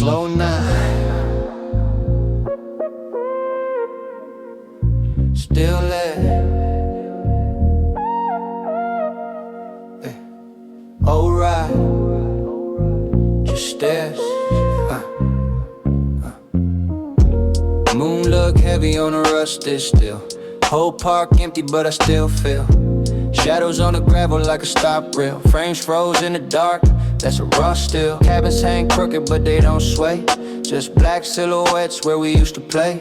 slow night. Still there. Alright. Just stairs. Moon look heavy on the rusted still. Whole park empty but I still feel shadows on the gravel like a stop rail. Frames froze in the dark, that's a raw still. Cabins hang crooked but they don't sway. Just black silhouettes where we used to play.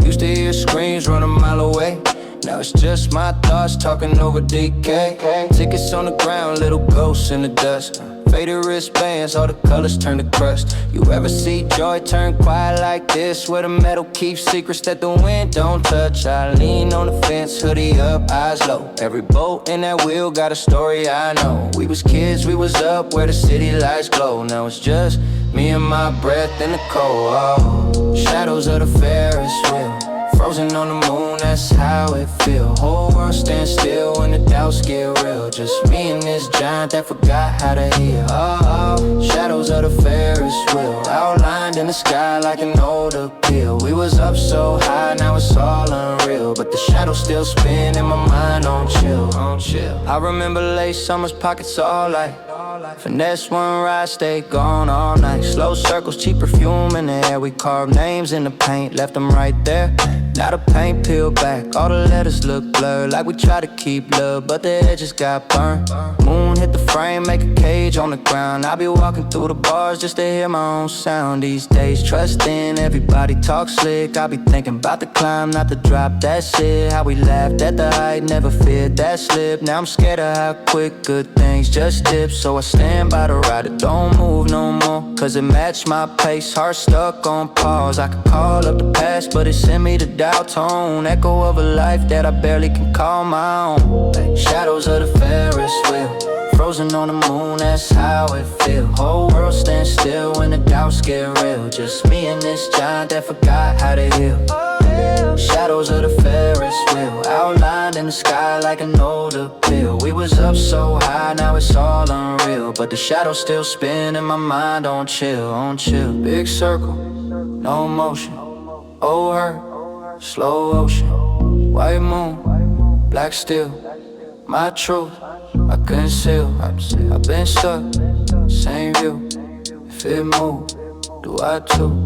Used to hear screams run a mile away. Now it's just my thoughts talking over decay. Tickets on the ground, little ghosts in the dust. Faded wristbands, all the colors turn to crust. You ever see joy turn quiet like this, where the metal keeps secrets that the wind don't touch? I lean on the fence, hoodie up, eyes low. Every boat in that wheel got a story I know. We was kids, we was up where the city lights glow. Now it's just me and my breath in the cold. Oh, shadows of the Ferris wheel, frozen on the moon, that's how it feel. Whole world stands still when the doubts get real. Just me and this giant that forgot how to heal. Oh, shadows of the Ferris wheel, outlined in the sky like an old appeal. We was up so high, now it's all unreal. But the shadows still spin in my mind on chill, on chill. I remember late summers, pockets all light. Finesse one ride, stay gone all night. Slow circles, cheap perfume in the air. We carved names in the paint, left them right there. Now the paint peeled back, all the letters look blurred. Like we tried to keep love, but the edges got burned. Moon hit the frame, make a cage on the ground. I be walking through the bars just to hear my own sound. These days trusting, everybody talk slick. I be thinking about the climb, not the drop, that's it. How we laughed at the height, never feared that slip. Now I'm scared of how quick good things just dip. So I stand by the ride, it don't move no more, cause it matched my pace, heart stuck on pause. I could call up the past, but it sent me to dial tone. Echo of a life that I barely can call my own. Shadows of the Ferris wheel, frozen on the moon, that's how it feel. Whole world stands still when the doubts get real. Just me and this giant that forgot how to heal. Shadows of the Ferris wheel, outlined in the sky like an old appeal. We was up so high, now it's all unreal. But the shadows still spin in my mind on chill, on chill. Big circle, no motion, oh hurt, slow ocean. White moon, black steel, my truth, I conceal. I've been stuck, same view. If it move, do I too?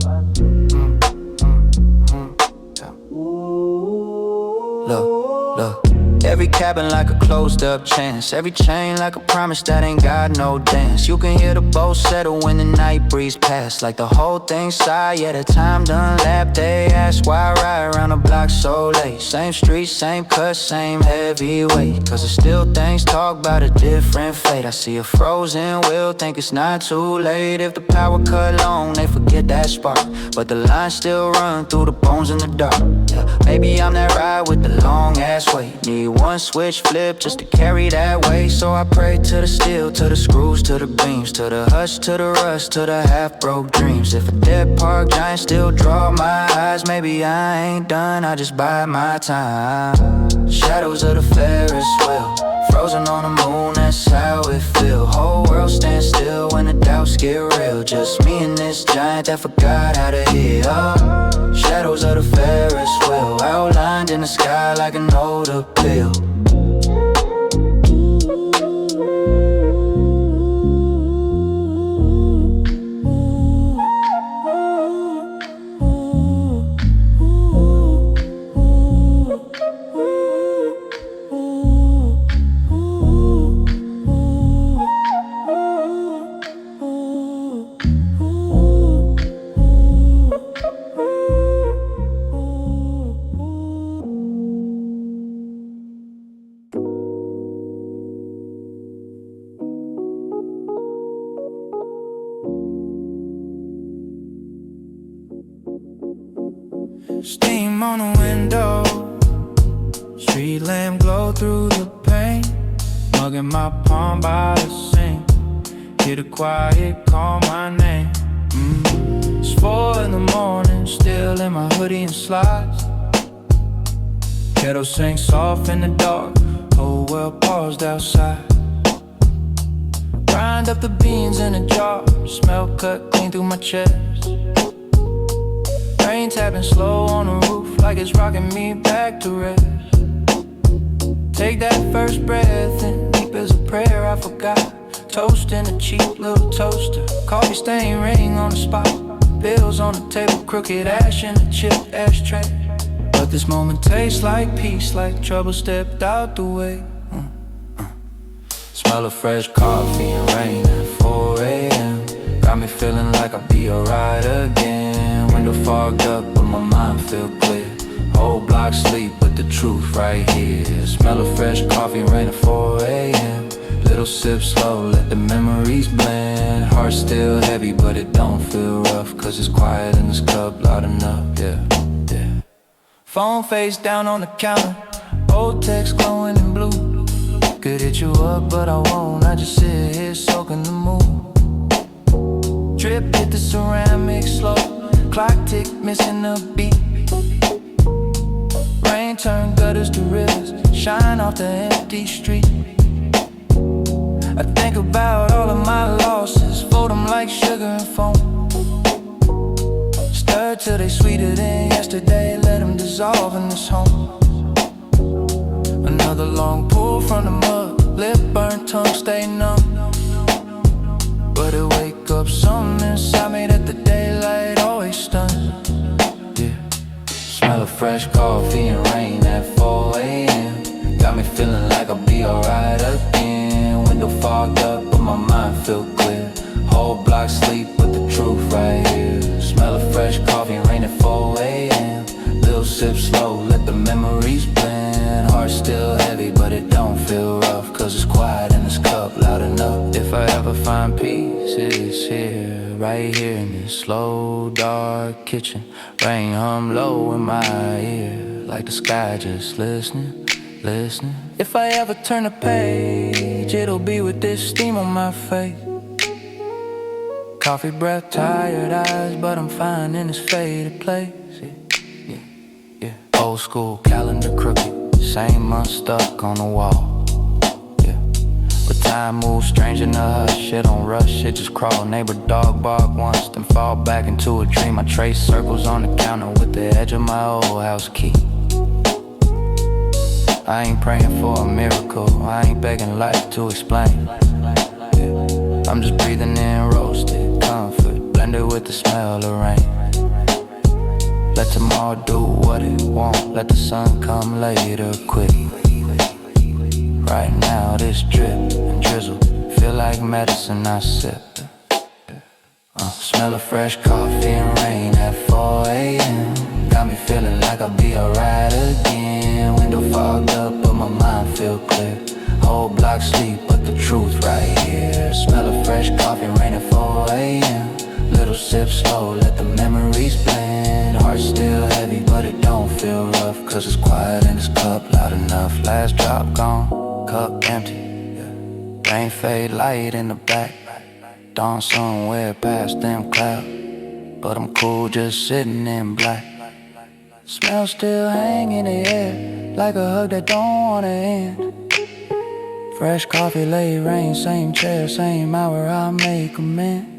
Look, every cabin like a closed up chance. Every chain like a promise that ain't got no dance. You can hear the boat settle when the night breeze past. Like the whole thing sigh, yeah, the time done lapped. They ask why I ride around the block so late. Same street, same cut, same heavyweight. Cause there's still things talk about a different fate. I see a frozen wheel, think it's not too late. If the power cut long, they forget that spark. But the lines still run through the bones in the dark. Yeah, maybe I'm that ride with the long ass weight. Need one switch flip just to carry that weight. So I pray to the steel, to the screws, to the beams, to the hush, to the rust, to the half-broke dreams. If a dead park giant still draw my eyes, maybe I ain't done, I just bide my time. Shadows of the Ferris wheel, frozen on the moon, that's how it feel. Whole world stands still when the doubts get real. Just me and this giant that forgot how to heal. Shadows of the Ferris wheel, outlined in the sky like an old appeal. Steam on the window, street lamp glow through the paint. Mugging my palm by the sink, hear the quiet call my name. It's 4 in the morning, still in my hoodie and slides. Kettle sings soft in the dark, whole world paused outside. Grind Grind up the beans in a jar, smell cut clean through my chest. Rain tapping slow on the roof like it's rocking me back to rest. Take that first breath in, deep as a prayer I forgot. Toast in a cheap little toaster, coffee stain ring on the spot. Bills on the table, crooked ash in a chipped ashtray. But this moment tastes like peace, like trouble stepped out the way. Smell of fresh coffee and rain at 4 a.m. Got me feeling like I'll be alright again. Window fogged up, but my mind feel clear. Whole block sleep, but the truth right here. Smell of fresh coffee and rain at 4 a.m. Little sip slow, let the memories blend. Heart still heavy, but it don't feel rough, cause it's quiet in this cup, loud enough, yeah. Phone face down on the counter, old text glowing in blue. Could hit you up, but I won't, I just sit here soaking the mood. Drip hit the ceramic slow, clock tick missing a beat. Rain turn gutters to rivers, shine off the empty street. I think about all of my losses, fold them like sugar and foam. Stir till they sweeter than yesterday, let them dissolve in this home. Another long pull from the mud, lip burnt, tongue stay numb. But it wake up something inside me that the daylight always stuns. Yeah. Smell of fresh coffee and rain at 4 a.m. Got me feeling like I'll be alright again. Window fogged up, but my mind feel clear. Whole block sleep, but the truth right here. Smell of fresh coffee and rain at 4 a.m. Little sip slow, let the memories blend. Heart still heavy, but it don't feel rough, cause it's quiet in this cup, loud enough. If I ever find peace, it's here, right here in this slow, dark kitchen. Rain hum low in my ear, like the sky just listening. If I ever turn a page, it'll be with this steam on my face. Coffee breath, tired eyes, but I'm fine in this faded place. Yeah. Old school calendar crooked, same month stuck on the wall. Yeah. But time moves strange in the hush, it don't rush, it just crawl. Neighbor dog bark once, then fall back into a dream. I trace circles on the counter with the edge of my old house key. I ain't praying for a miracle, I ain't begging life to explain. Yeah. I'm just breathing in roasted comfort, blended with the smell of rain. Let tomorrow do what it won't, let the sun come later quick. Right now this drip and drizzle feel like medicine I sip. Smell of fresh coffee and rain at 4 a.m. Got me feeling like I'll be alright again. Window fogged up, but my mind feel clear. Whole block sleep, but the truth right here. Smell of fresh coffee and rain at 4 a.m. Little sip slow, let the memories blend. Heart still heavy, but it don't feel rough, cause it's quiet in this cup, loud enough. Last drop gone, cup empty. Rain fade light in the back. Dawn somewhere past them clouds, but I'm cool just sitting in black. Smell still hang in the air, like a hug that don't wanna end. Fresh coffee, late rain, same chair, same hour, I'll make amends.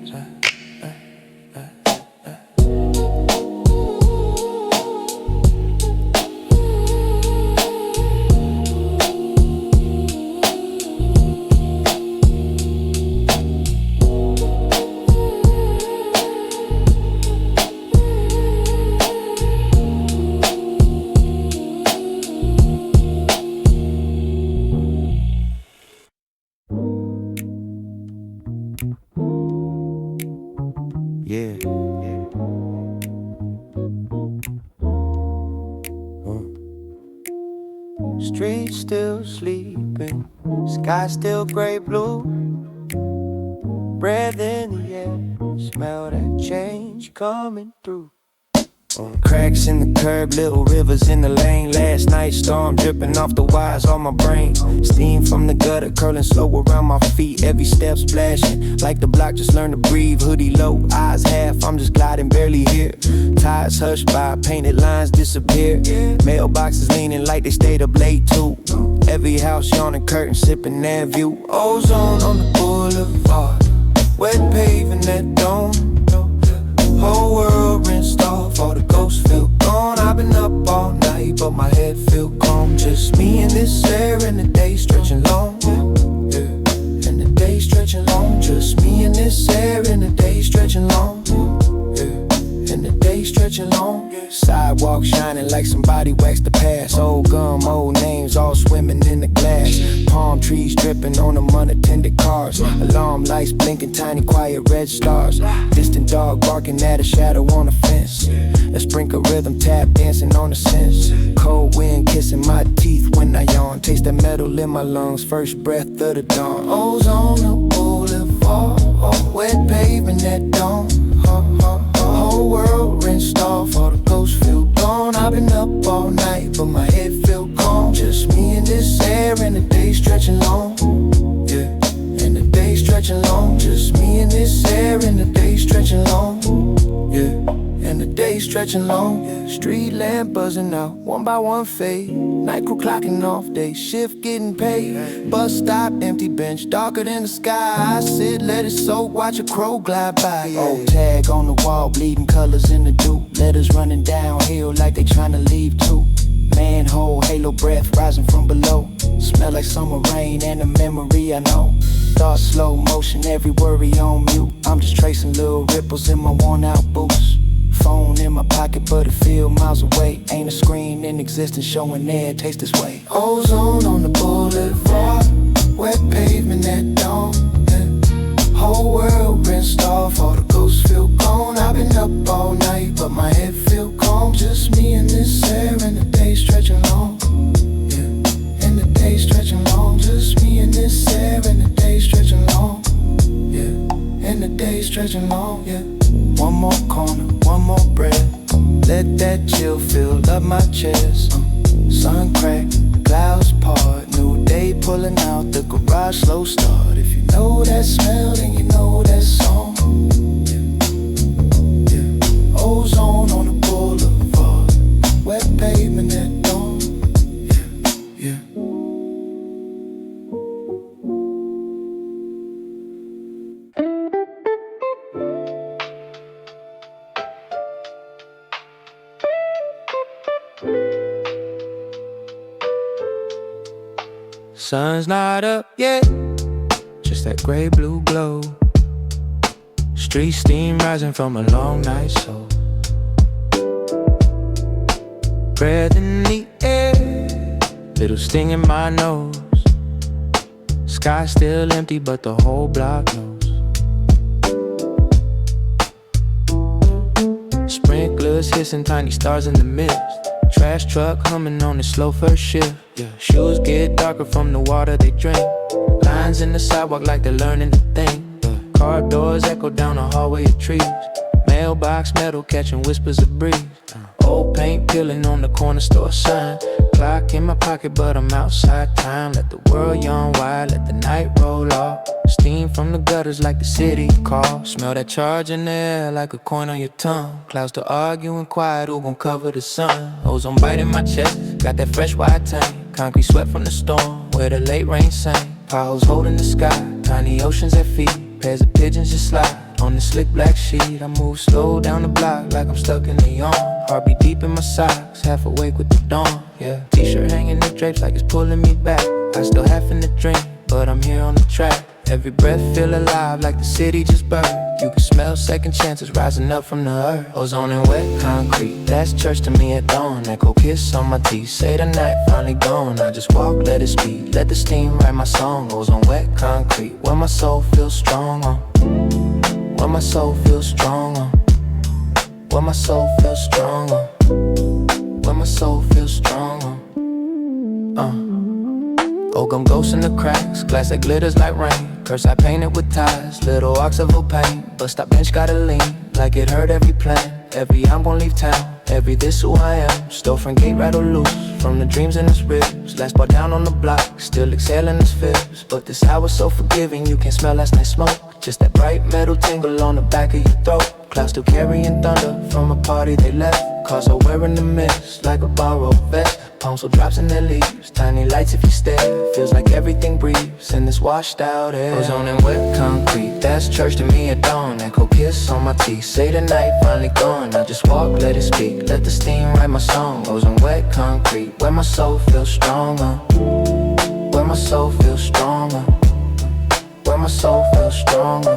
Yeah. Streets still sleeping, sky still gray blue. Breath in the air, smell that change coming through. Cracks in the curb, little rivers in the lane. Last night storm dripping off the wires on my brain. Steam from the gutter curling slow around my feet. Every step splashing like the block just learned to breathe. Hoodie low, eyes half, I'm just gliding, barely here. Tires hushed by, painted lines disappear. Mailboxes leaning like they stayed up late too. Every house yawning curtain, sipping that view. Ozone on the boulevard, wet paving that dome. Whole world rinsed off, all the ghosts feel gone. I've been up all night, but my head feel calm. Just me and this air, and the day stretching long. Yeah. And the day stretching long. Just me and this air, and the day stretching long. Yeah. And the day stretching long. Sidewalk shining like somebody waxed the past. Old gum, old names, all swimming in the glass. Palm trees dripping on them unattended cars. Alarm lights blinking, tiny quiet red stars. Distant dog barking at a shadow on the fence. A sprinkle rhythm tap dancing on the sense. Cold wind kissing my teeth when I yawn. Taste the metal in my lungs, first breath of the dawn. Ozone the boulevard, wet pavement that dawn. Whole world rinsed off, all the ghosts feel gone. I've been up all night, but my head feel calm. Just me and this air, and the day stretching long. Yeah, and the day stretching long. Just me and this air, and the day stretching long. Yeah, and the day stretching long. Yeah. Street lamp buzzing out, one by one fade. Night crew clocking off, day shift getting paid. Bus stop, empty bench, darker than the sky. I sit, let it soak, watch a crow glide by. Yeah. Old tag on the wall, bleeding colors in the dew. Letters running downhill like they tryna leave too. Manhole, halo breath rising from below. Smell like summer rain and a memory I know. Thoughts slow motion, every worry on mute. I'm just tracing little ripples in my worn out boots. Phone in my pocket, but it feel miles away. Ain't a screen in existence showing air taste this way. Ozone on the boulevard, wet pavement at dawn. Yeah. Whole world rinsed off, all the ghosts feel gone. I've been up all night, but my head feel calm. Just me and this air, and the day stretching long. Yeah, and the day stretching long. Just me and this air, and the day stretching long. Yeah, and the day stretching long. Yeah. One more corner, one more breath. Let that chill fill up my chest. Sun crack, clouds part. New day pulling out the garage, slow start. If you know that smell, then you know that song. Yeah. Yeah. Ozone on the boulevard, wet pavement at dawn. Yeah. Yeah. Sun's not up yet, just that gray blue glow. Street steam rising from a long night soul. Breath in the air, little sting in my nose. Sky still empty, but the whole block knows. Sprinklers hissing, tiny stars in the mist. Trash truck humming on the slow first shift. Yeah, shoes get darker from the water they drink. Lines in the sidewalk like they're learning to think. Car doors echo down a hallway of trees. Mailbox metal catching whispers of breeze. Old paint peeling on the corner store sign. Clock in my pocket, but I'm outside time. Let the world yawn wide, let the night roll off. Steam from the gutters like the city call. Smell that charge in the air like a coin on your tongue. Clouds to arguing quiet, who gon' cover the sun? Ozone biting my chest, got that fresh white tank. Concrete sweat from the storm, where the late rain sang. Potholes holding the sky, tiny oceans at feet. Pairs of pigeons just slide on the slick black sheet. I move slow down the block like I'm stuck in the yawn. Heartbeat deep in my socks, half awake with the dawn. Yeah, t-shirt hanging the drapes like it's pulling me back. I still half in the dream, but I'm here on the track. Every breath feel alive like the city just burned. You can smell second chances rising up from the earth. Ozone and wet concrete, that's church to me at dawn. Echo kiss on my teeth, say the night finally gone. I just walk, let it speed, let the steam write my song. Ozone wet concrete, where my soul feels strong on. Where my soul feels strong on. Where my soul feels strong on. Where my soul feels strong on. Oakum ghosts in the cracks, glass that glitters like rain. Curse I painted with ties, little arcs of old pain. But stop bench gotta lean, like it hurt every plan. Every I'm gon' leave town, every this who I am. Storefront gate rattle loose, from the dreams in his ribs. Last bar down on the block, still exhaling his fibs. But this hour's so forgiving, you can't smell last night's smoke. Just that bright metal tingle on the back of your throat. Clouds still carrying thunder from a party they left. cars are wearing the mist like a borrowed vest. Palms so drops in their leaves, tiny lights if you stare. Feels like everything breathes in this washed out air. Ozone and wet concrete, that's church to me at dawn. Echo kiss on my teeth, say the night finally gone. I just walk, let it speak, let the steam write my song. Ozone wet concrete, where my soul feels stronger. Where my soul feels stronger. Where my soul feels stronger.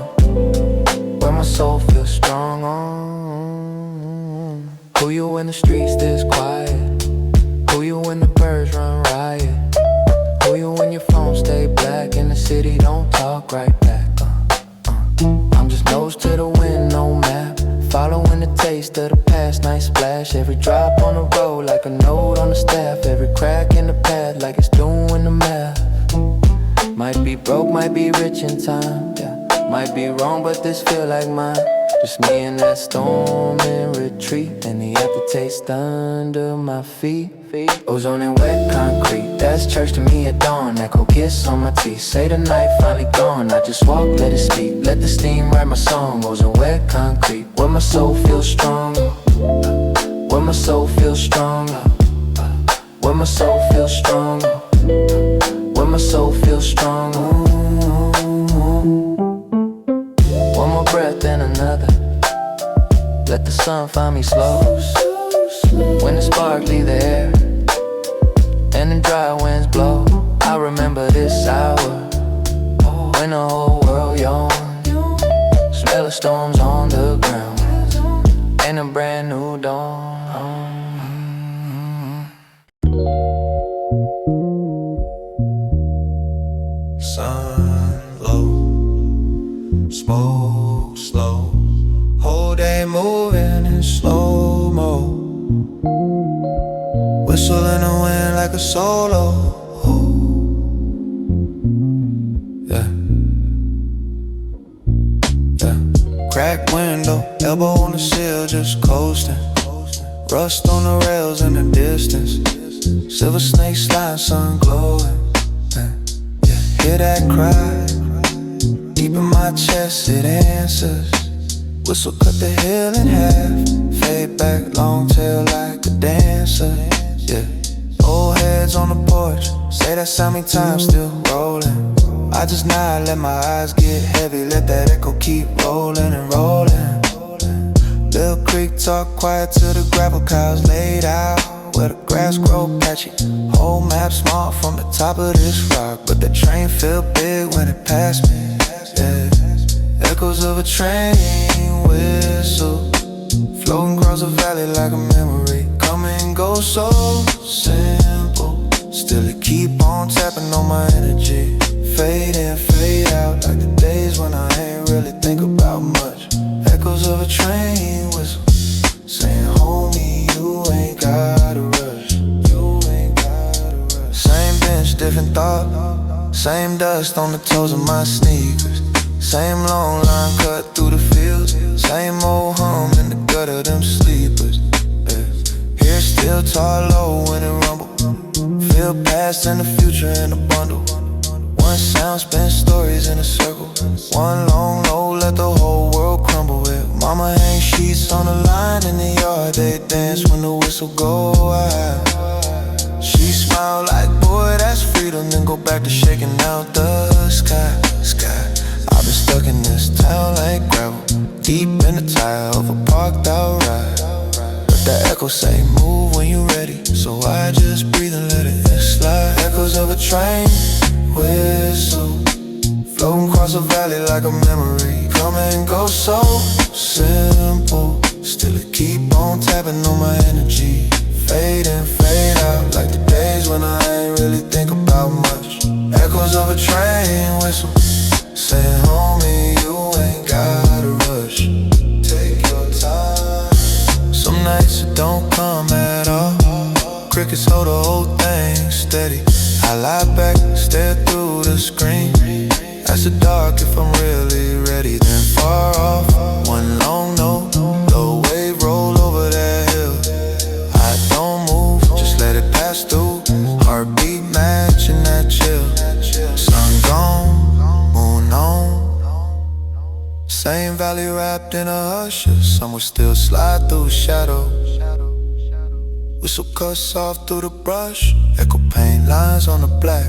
Where my soul feels stronger. Who you when the streets this quiet? Who you when the birds run riot? Who you when your phone stay black and the city don't talk right back? I'm just nose to the wind, no map. Following the taste of the past night splash. Every drop on the road like a note on the staff. Every crack in the path like it's doing the math. Might be broke, might be rich in time, yeah. Might be wrong, but this feel like mine. Just me and that storm in retreat, and the aftertaste under my feet. Ozone and wet concrete, that's church to me at dawn. Echo kiss on my teeth, say the night finally gone. I just walk, let it speak, let the steam write my song. Ozone wet concrete, where my soul feels stronger. Where my soul feels stronger. Where my soul feels stronger. Where my soul feels stronger. One more breath and another. Let the sun find me slow. When the spark leave the air and the dry winds blow, I remember this hour when the whole world yawned. Smell of storms on the ground and a brand new dawn. Sun low, smoke slow, whole day moving in slow-mo. Whistle in the wind like a solo. Yeah, yeah. Cracked window, elbow on the sill, just coasting. Rust on the rails in the distance. Silver snake slide, sun glowing. Yeah. Hear that cry, deep in my chest it answers. Whistle cut the hill in half, fade back, long tail like a dancer. Yeah, old heads on the porch, say that Sammy time still rolling. I just nod, let my eyes get heavy, let that echo keep rolling and rolling. Little creek talk quiet till the gravel cows laid out, where the grass grow patchy. Whole map small from the top of this rock, but the train feel big when it passed me. Yeah, echoes of a train whistle, floating across the valley like a memory. Come and go so simple, still it keep on tapping on my energy. Fade in, fade out, like the days when I ain't really think about much. Echoes of a train whistle, saying homie, you ain't gotta rush. You ain't gotta rush. Same bench, different thought, same dust on the toes of my sneakers. Same long line cut through the fields, same old hum in the gut of them sleepers. Yeah. Here still tall low when it rumble, feel past and the future in a bundle. One sound spin stories in a circle, one long low let the whole world crumble with. Mama hang sheets on the line in the yard, they dance when the whistle go out. She smile like boy that's freedom, then go back to shaking out the sky. I've been stuck in this town like gravel, deep in the tire of a parked out ride. But the echo say move when you ready, so I just breathe and let it slide. Echoes of a train whistle, floating across a valley like a memory. Come and go so simple, still it keep on tapping on my energy. Fade in, fade out, like the days when I ain't really think about much. Echoes of a train whistle, saying homie, you ain't gotta rush. Take your time. Some nights it don't come at all. Crickets hold the whole thing steady. I lie back, stare through the screen. That's the dark if I'm really ready. Then far off, one long note, low wave roll over that hill. I don't move, just let it pass through. Heartbeat matching that chill. Sun gone, moon on. Same valley wrapped in a hush, some will still slide through shadow. Whistle cuts off through the brush, echo paint lines on the black.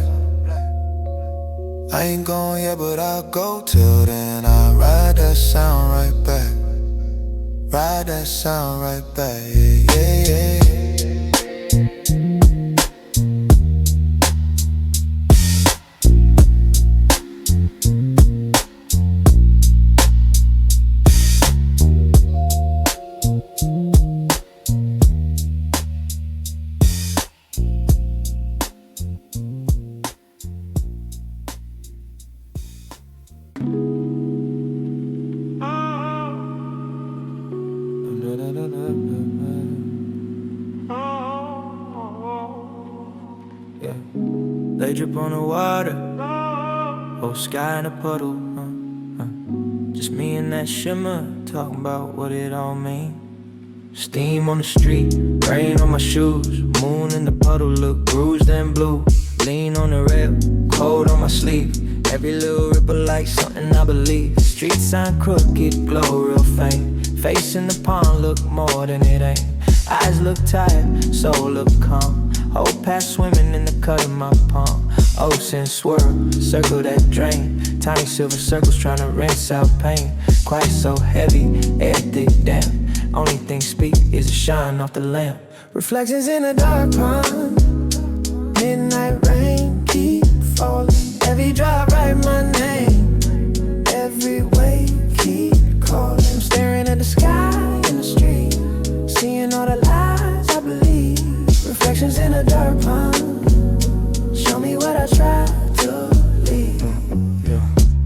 I ain't gone yet, but I'll go. Till then I ride that sound right back. Ride that sound right back, yeah, yeah, yeah. Yeah. They drip on the water, whole sky in a puddle. Just me and that shimmer, talking about what it all mean. Steam on the street, rain on my shoes, moon in the puddle, look bruised and blue. Lean on the rail, cold on my sleeve. Every little ripple like something I believe. Street sign crooked, glow real faint. Face in the pond look more than it ain't. Eyes look tired, soul look calm. Whole past swimming in the cut of my palm. Ocean swirl, circle that drain. Tiny silver circles trying to rinse out pain. Quiet so heavy, air thick, damn. Only thing speak is the shine off the lamp. Reflections in a dark pond. Midnight rain keep falling. Every drop write my name. Every wave keep calling. I'm staring at the sky in the street, seeing all the lies I believe. Reflections in a dark pond. Show me what I try to leave.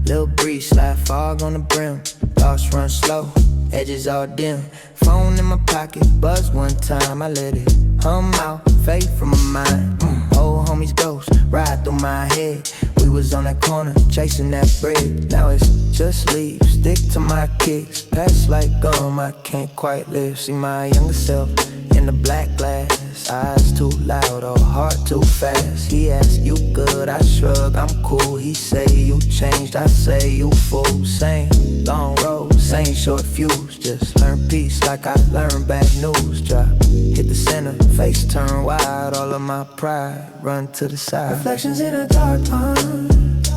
Little breeze, slide fog on the brim. Thoughts run slow, edges all dim. Phone in my pocket, buzz one time. I let it hum out, fade from my mind. Old homies ghost, ride through my head. We was on that corner, chasing that bread. Now it's just leave, stick to my kicks. Past like gum, I can't quite live. See my younger self in the black glass. Eyes too loud or heart too fast. He asked, you good? I shrug, I'm cool. He say, you changed, I say, you fool. Same long road, same short fuse. Just learn peace like I learned bad news. Drop, hit the center, face turn wide. All of my pride run to the side. Reflections in a dark pond.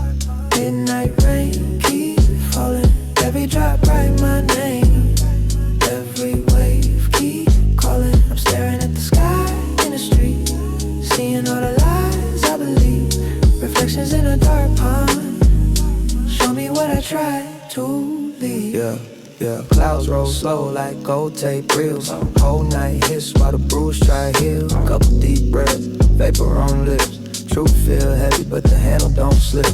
Midnight rain keep falling. Every drop write my name. Every wave keep calling. I'm staring at the sky in the street, seeing all the lies I believe. Reflections in a dark pond. Show me what I tried to leave. Yeah, clouds roll slow like gold tape reels. Whole night hiss while the bruise try heal. Couple deep breaths, vapor on lips. Truth feel heavy but the handle don't slip.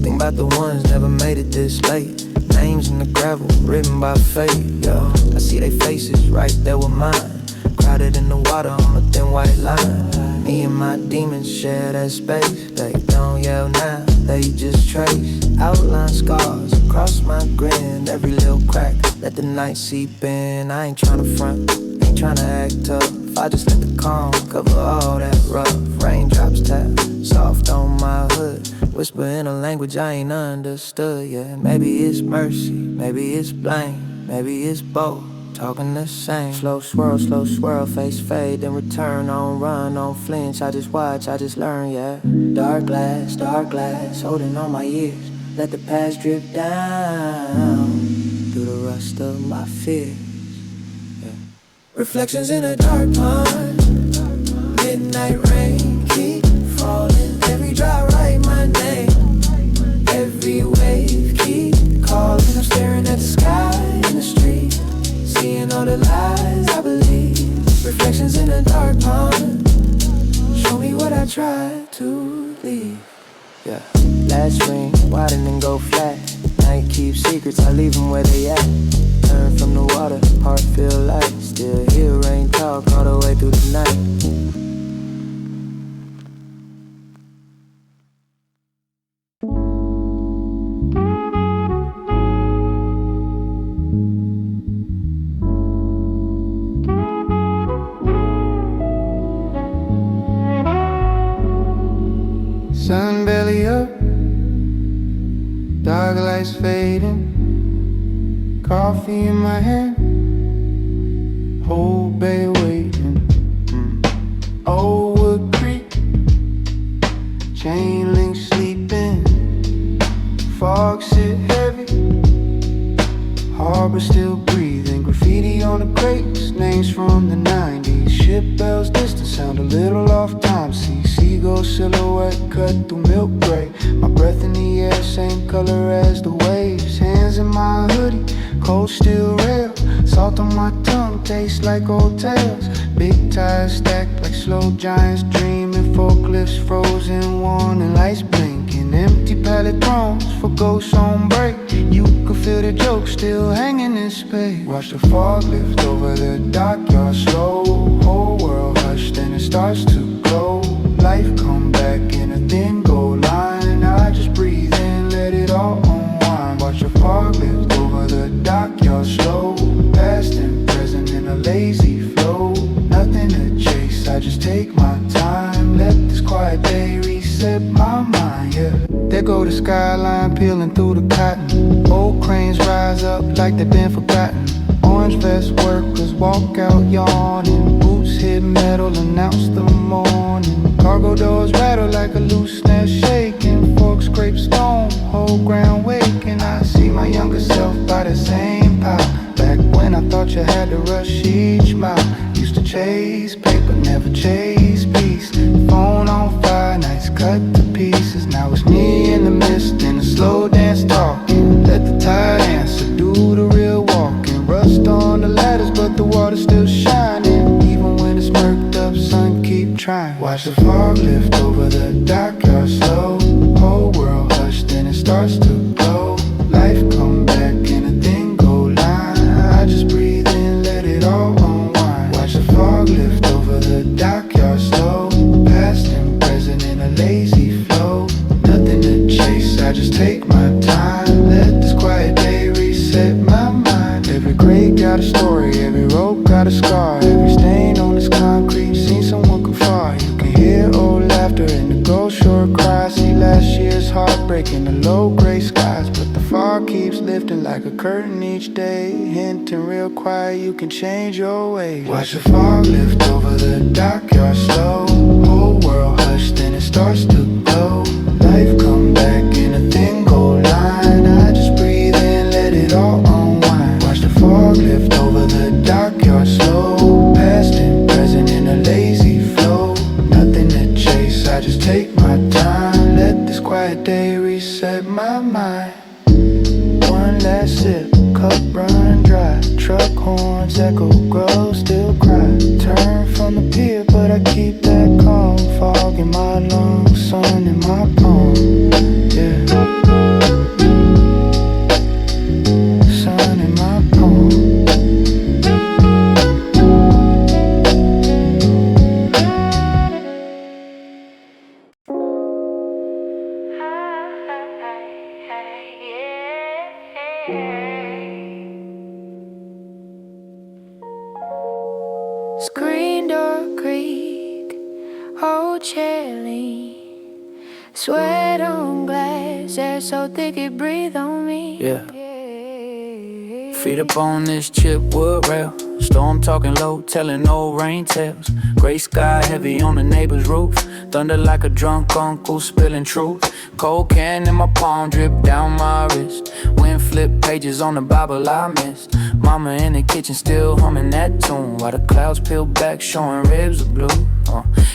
Think about the ones never made it this late. Names in the gravel, written by fate. Yeah, I see they faces right there with mine. Crowded in the water on a thin white line. Me and my demons share that space. They don't yell now, they just trace. Outline scars across my grin. Every little crack, let the night seep in. I ain't tryna front, ain't tryna act tough. I just let the calm cover all that rough. Raindrops tap, soft on my hood. Whisper in a language I ain't understood. Yeah, maybe it's mercy, maybe it's blame, maybe it's both. Talking the same. Slow swirl, face fade, then return. On run, on flinch. I just watch, I just learn, yeah. Dark glass, holding on my years. Let the past drip down through the rust of my fears. Yeah. Reflections in a dark pond. Midnight rain keep falling. Every drop write my name. Every wave keep calling. I'm staring at the sky in the street, seeing all the lies I believe. Reflections in a dark pond. Show me what I tried to leave. Yeah. Last ring, widen and go flat. Night keeps secrets, I leave them where they at. Turn from the water, heart feel light. Still hear rain talk all the way through the night. Sun belly up, dark lights fading. Coffee in my hand, whole bay waiting. Old Wood Creek, chain link sleeping, fog sit heavy, harbor still breathing, graffiti on the crates, names from the 90s, ship bells distant sound a little off time, see seagull silhouette cut through milk gray, my breath in the air same color as the waves, hands in my hoodie, cold steel rail, salt on my tongue tastes like old tales, big tires stacked like slow giants dreaming, forklifts frozen, warning lights blinking, empty pallet thrones for ghosts on break, you can feel the joke still hanging in space, watch the fog lift over the dockyard slow, whole world hushed and it starts to glow, life come back in a thin gold line, I just breathe in, let it all unwind, watch the fog lift over the dockyard slow, past and present in a lazy flow, nothing to chase, I just take my time, let this quiet day reset my mind, yeah. There go the skyline peeling through the cotton, old cranes rise up like they've been forgotten, orange vest workers walk out yawning, boots hit metal, announce the morning, cargo doors rattle like a loose nest shaking, forks scrape stone, whole ground waking, I see my younger self by the same pile, back when I thought you had to rush each mile, used to chase paper, never chase peace, phone on fire, nights cut to pieces, now it's me in the mist in a slow dance talking, let the tide answer, do the real walking, rust on the ladders but the water's still shining, even when it's murked up, sun keep trying, watch the fog lift over the dockyard slow, whole world hushed and it starts to glow, life come back in a thin gold line, I just breathe in, let it all unwind, watch the fog lift over the dockyard slow, past and present in a lazy flow, nothing to chase, I just take my time, let this quiet day reset my mind, every grave got a story, every rope got a scar, every stain on this concrete, seen someone come far, you can hear old laughter and the ghost shore cry, see last year's heartbreak in the low gray skies, but the fog keeps lifting like a curtain each day, hinting real quiet you can change your ways, watch the fog lift over the dockyard slow, whole world hushed and it starts to glow, life come back in a thin gold line, I just breathe in, let it all unwind, watch the fog lift over the dockyard slow, past and present in a lazy flow, nothing to chase, I just take my time, let this quiet day reset my mind, one last sip, cup run dry, truck horns echo, grow still cry, turn from the pier but I keep that calm, fog in my lungs, sun in my palm, yeah, sun in my palm. Screen door creak, old chair lean, sweat on glass, air so thick it breathe on me. Yeah. Feet up on this chipwood rail, storm talking low, telling old rain tales. Gray sky heavy on the neighbor's roof, thunder like a drunk uncle spilling truth. Cold can in my palm drip down my wrist, wind flip pages on the Bible I missed. Mama in the kitchen still humming that tune, while the clouds peel back showing ribs of blue.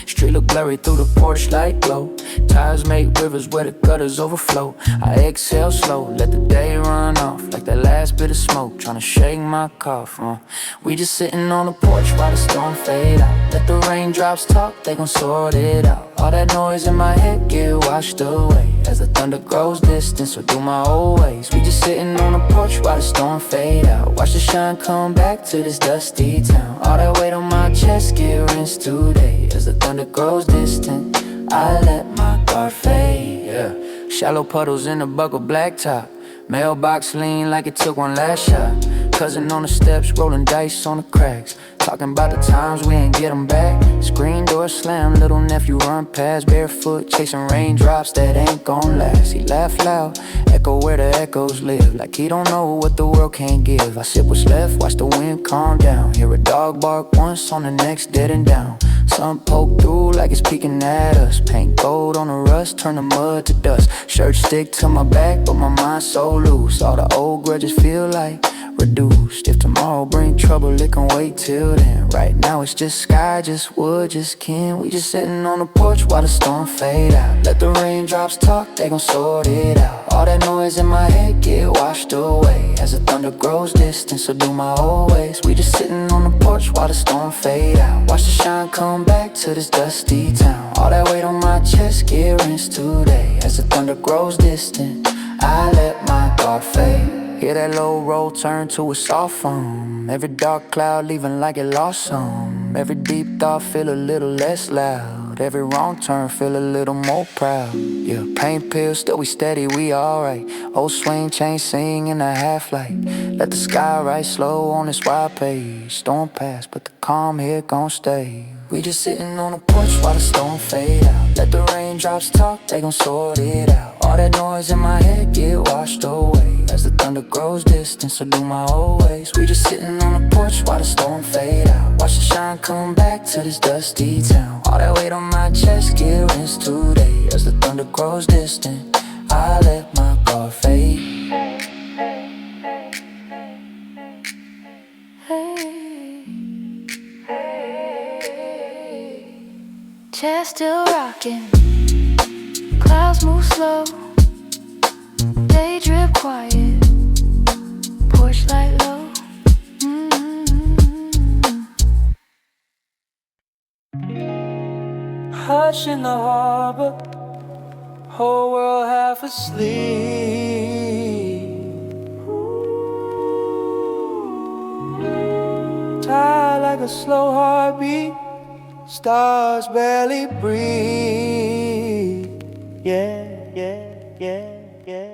Street look blurry through the porch light glow, tires make rivers where the gutters overflow. I exhale slow, let the day run off like that last bit of smoke, trying to shake my cough. We just sitting on the porch while the storm fade out, let the raindrops talk, they gon' sort it out. All that noise in my head get washed away as the thunder grows distant, so do my old ways. We just sitting on the porch while the storm fade out, watch the shine come back to this dusty town. All that weight on my chest get rinsed today as the thunder grows distant, I let my guard fade, yeah. Shallow puddles in the buckle blacktop, mailbox lean like it took one last shot. Cousin on the steps, rolling dice on the cracks, talking about the times we ain't get them back. Screen door slam, little nephew run past, barefoot chasing raindrops that ain't gon' last. He laugh loud, echo where the echoes live, like he don't know what the world can't give. I sit what's left, watch the wind calm down, hear a dog bark once, on the next dead and down. sun poke through like it's peeking at us. Paint gold on the rust, turn the mud to dust. Shirt stick to my back, but my mind's so loose. All the old grudges feel like reduced. If tomorrow bring trouble, it can wait till then. Right now it's just sky, just wood, just kin. We just sitting on the porch while the storm fade out. Let the raindrops talk, they gon' sort it out. All that noise in my head get washed away as the thunder grows distant, so do my old ways. We just sitting on the porch while the storm fade out. Watch the shine come back to this dusty town. All that weight on my chest get rinsed today as the thunder grows distant. I let my guard fade. Hear that low roll turn to a soft hum. Every dark cloud leaving like it lost some. Every deep thought feel a little less loud. Every wrong turn feel a little more proud. Yeah, pain pills, still we steady, we alright. Old swing change sing in a half light. Let the sky rise slow on this wild page. Storm pass, but the calm here gon' stay. We just sitting on the porch while the storm fade out. Let the raindrops talk, they gon' sort it out. All that noise in my head get washed away as the thunder grows distant, so do my old ways. We just sitting on the porch while the storm fade out. Watch the shine come back to this dusty town. All that weight on my chest get rinsed today as the thunder grows distant. I let my guard fade. Chair still rocking, clouds move slow, day drip quiet, porch light low. Hush in the harbor, whole world half asleep. Tired like a slow heartbeat, stars barely breathe. Yeah, yeah, yeah, yeah.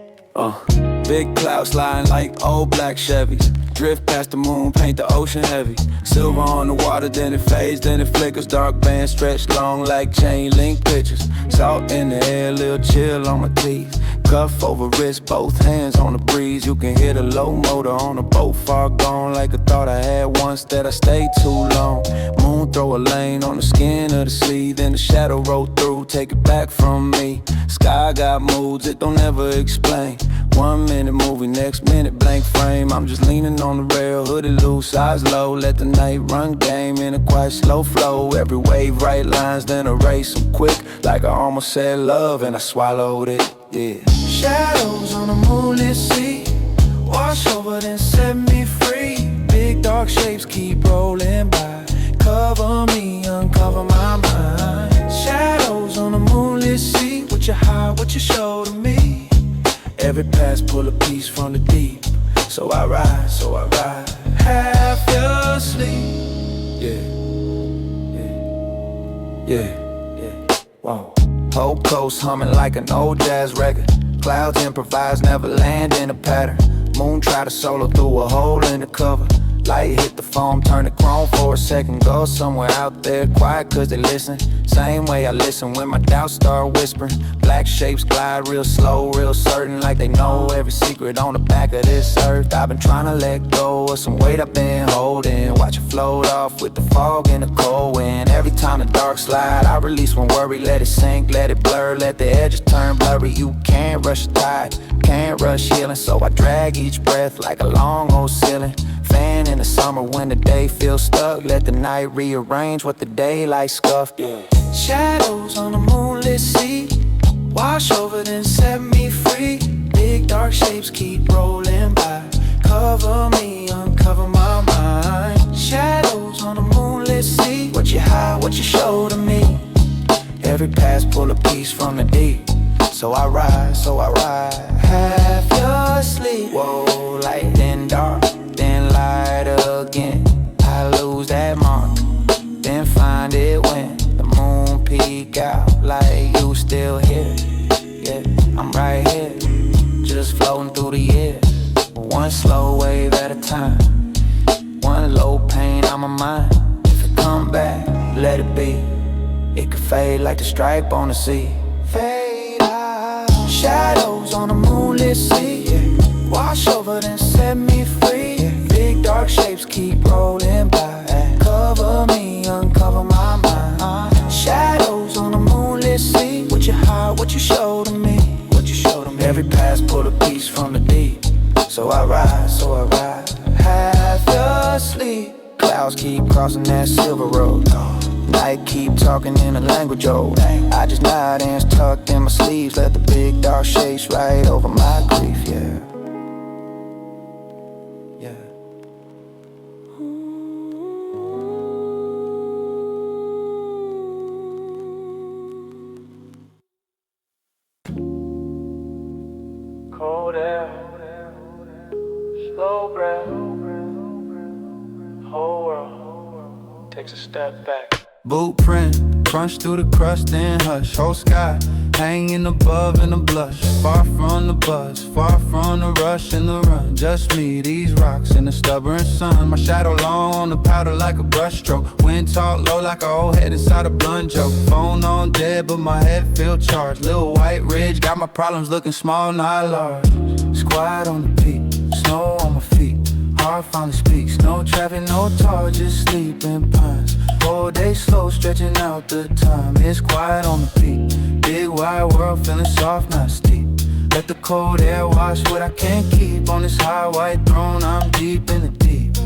Big clouds sliding like old black Chevys. Drift past the moon, paint the ocean heavy. Silver on the water, then it fades, then it flickers. Dark band stretched long like chain link pictures. Salt in the air, little chill on my teeth. Cuff over wrist, both hands on the breeze. You can hear the low motor on the boat, far gone. Like a thought I had once that I stayed too long. Moon throw a lane on the skin of the sea, then the shadow roll through, take it back from me. Sky got moods it don't ever explain. 1 minute movie, next minute blank frame. I'm just leaning on the rail, hooded loose, eyes low. Let the night run game in a quiet slow flow. Every wave, right lines, then erase them quick. Like I almost said love and I swallowed it, yeah. Shadows on a moonlit sea, wash over then set me free. Big dark shapes keep rolling by, cover me, uncover my mind. Shadows on a moonlit sea, what you hide, what you show to me. Every pass pull a piece from the deep. So I ride, half your sleep. Yeah, yeah, yeah, yeah. Whoa. Whole coast humming like an old jazz record. Clouds improvise, never land in a pattern. Moon try to solo through a hole in the cover. Light hit the foam, turn to chrome for a second. Go somewhere out there, quiet cause they listen. Same way I listen when my doubts start whispering. Black shapes glide real slow, real certain. Like they know every secret on the back of this earth. I've been trying to let go of some weight I've been holding. Watch it float off with the fog and the cold wind. Every time the dark slide, I release one worry. Let it sink, let it blur, let the edges turn blurry. You can't rush the tide, can't rush healing. So I drag each breath like a long old ceiling. Fan in the summer when the day feels stuck. Let the night rearrange what the daylight scuffed, yeah. Shadows on the moonlit sea, wash over then set me free. Big dark shapes keep rolling by, cover me, uncover my mind. Shadows on the moonlit sea, what you hide, what you show to me. Every pass pull a piece from the deep. So I ride, half your sleep. Whoa, light then dark, then light again. I lose that mark, then find it when the moon peek out. Like you still here, yeah, I'm right here, just floating through the years. One slow wave at a time, one low pain on my mind. If it come back, let it be. It could fade like the stripe on the sea. Fade out. Shadows on a moonlit sea, yeah. Wash over then set me free, yeah. Big dark shapes keep rolling by, cover me, uncover my mind. So I ride, half asleep. Clouds keep crossing that silver road. Night keep talking in a language, oh. I just nod and tucked in my sleeves. Let the big dark shades right over my grief, yeah. Cold air, slow breath, whole world takes a step back. Blueprint, crunch through the crust then hush. Whole sky hanging above in a blush. Far from the buzz, far from the rush and the run. Just me, these rocks in the stubborn sun. My shadow long on the powder like a brush stroke. Wind talk low like a old head inside a blunt joke. Phone on dead but my head feel charged. Little white ridge got my problems looking small, not large. Squat on the peak, snow on my feet. Heart finally speaks, no traffic, no tar, just sleeping pines. Whole day slow, stretching out the time. It's quiet on the peak, big wide world feeling soft, not steep. Let the cold air wash what I can't keep. On this high white throne, I'm deep in the deep.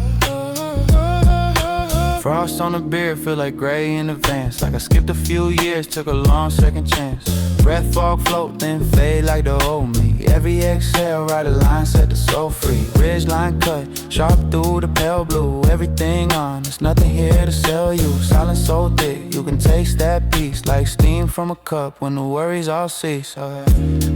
Frost on the beard, feel like gray in advance. Like I skipped a few years, took a long second chance. Breath fog float, then fade like the old me. Every exhale, ride a line, set the soul free. Ridge line cut, sharp through the pale blue. Everything on, there's nothing here to sell you. Silence so thick, you can taste that peace. Like steam from a cup when the worries all cease.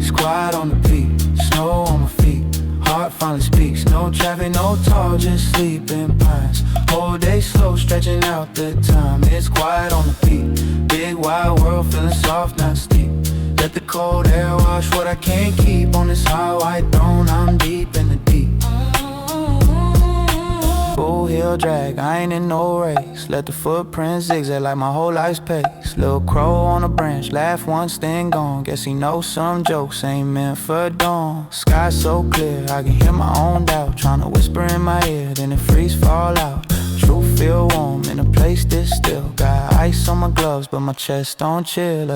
Squat on the peak, snow on my feet. Heart finally speaks, no traffic, no tar, just sleeping pines. Whole day slow, stretching out the time. It's quiet on the peak, big wide world feeling soft, not steep. Let the cold air wash what I can't keep. On this high white throne, I'm deep in the deep. Full hill drag, I ain't in no race. Let the footprints zigzag like my whole life's pace. Little crow on a branch, laugh once then gone. Guess he knows some jokes ain't meant for dawn. Sky so clear, I can hear my own doubt tryna whisper in my ear, then it freeze fall out. Truth feel warm in a place this still. Got ice on my gloves, but my chest don't chill.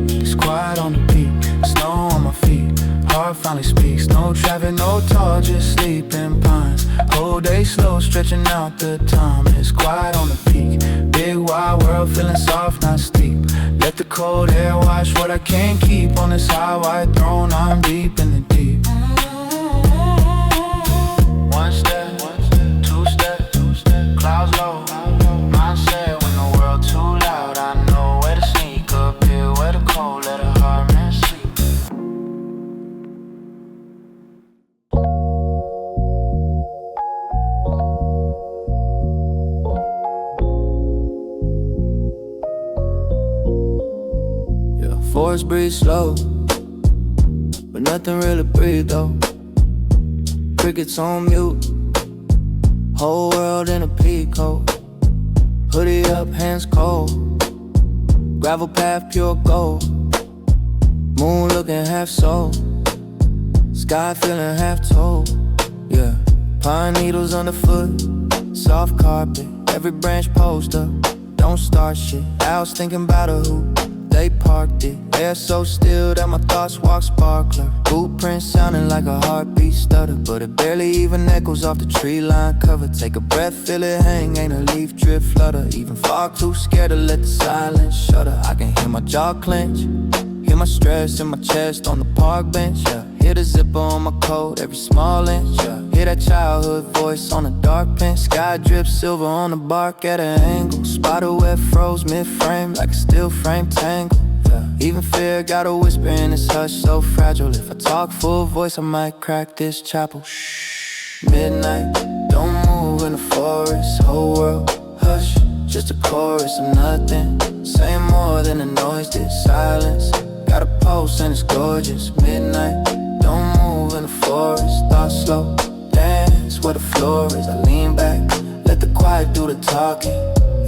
It's quiet on the peak, snow on my feet. Heart finally speaks, no traffic, no tar, just sleeping pines. Whole day slow, stretching out the time. It's quiet on the peak, big wide world feeling soft, not steep. Let the cold air wash what I can't keep. On this high white throne, I'm deep in the deep. One step, two step, clouds low. Mindset when the world too loud. I know where to sneak up here, where the cold, let a heart man sleep. Forest breathe slow, but nothing really breathe though. Crickets on mute, whole world in a peacoat. Hoodie up, hands cold, gravel path, pure gold. Moon looking half sold, sky feeling half told. Yeah, pine needles underfoot, soft carpet, every branch post up. Don't start shit, Owls thinking about a hoop. They parked it, air so still that my thoughts walk sparkler. Blueprint sounding like a heartbeat stutter, but it barely even echoes off the tree line cover. Take a breath, feel it hang, ain't a leaf drip flutter. Even fog too scared to let the silence shudder. I can hear my jaw clench, hear my stress in my chest on the park bench, yeah. Hear the zipper on my coat, every small inch, yeah. Hear that childhood voice on a dark bench. Sky drips silver on the bark at an angle. Spider web froze mid-frame like a steel frame tangle, yeah. Even fear got a whisper in its hush so fragile. If I talk full voice I might crack this chapel. Shh. Midnight, don't move in the forest. Whole world, hush, just a chorus of nothing. Saying more than the noise did. Silence, got a pulse and it's gorgeous. Midnight, don't move in the forest. Thoughts slow, dance where the floor is. I lean back, let the quiet do the talking.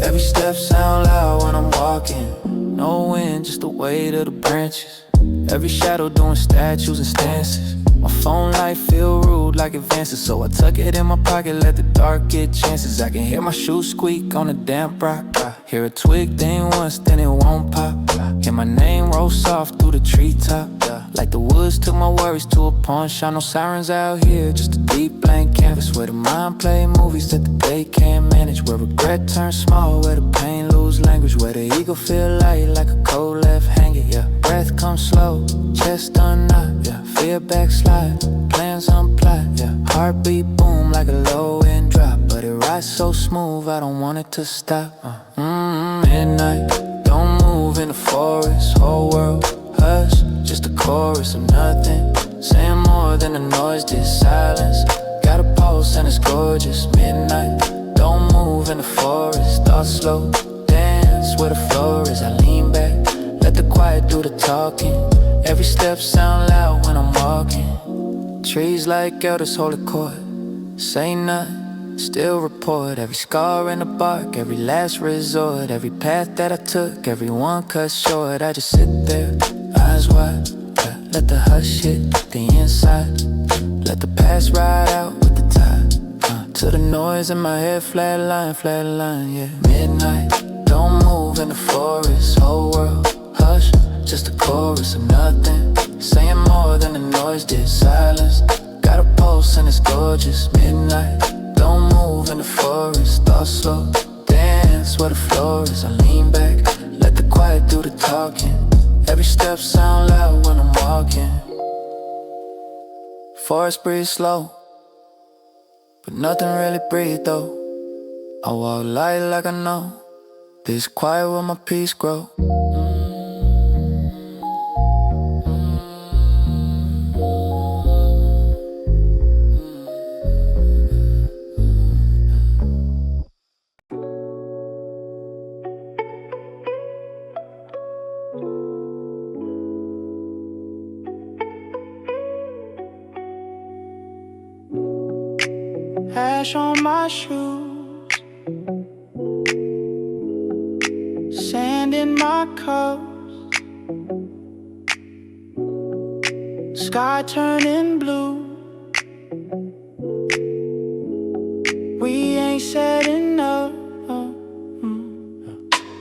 Every step sound loud when I'm walking. No wind, just the weight of the branches. Every shadow doing statues and stances. My phone light feel rude like advances, so I tuck it in my pocket, let the dark get chances. I can hear my shoes squeak on a damp rock. Hear a twig ding once, then it won't pop. Hear my name roll soft through the treetop. Like the woods took my worries to a pawn shop. No sirens out here, just a deep blank canvas where the mind play movies that the day can't manage. Where regret turns small, where the pain lose language, where the ego feel light like a cold left hanging. Yeah, breath comes slow, chest unknot. Yeah, fear backslide, plans unplot. Yeah, heartbeat boom like a low end drop, but it rides so smooth I don't want it to stop. Midnight, don't move in the forest, whole world hush, just a chorus of nothing, saying more than the noise, this silence. Got a pulse and it's gorgeous. Midnight, don't move in the forest, thoughts slow, dance where the floor is. I lean back, let the quiet do the talking. Every step sound loud when I'm walking. Trees like elders hold a court, say nothing, still report. Every scar in the bark, every last resort. Every path that I took, every one cut short. I just sit there, eyes wide, yeah. Let the hush hit the inside, let the past ride out with the tide, to the noise in my head, flat line, yeah. Midnight, don't move in the forest, whole world hush, just a chorus of nothing, saying more than the noise did, silence. Got a pulse and it's gorgeous. Midnight, don't move in the forest, thoughts slow, dance where the floor is. I lean back, let the quiet do the talking. Every step sound loud when I'm walking. Forest breathe slow, but nothing really breathe though. I walk light like I know this quiet where my peace grow. Ash on my shoes, sand in my cups, sky turning blue. We ain't setting up.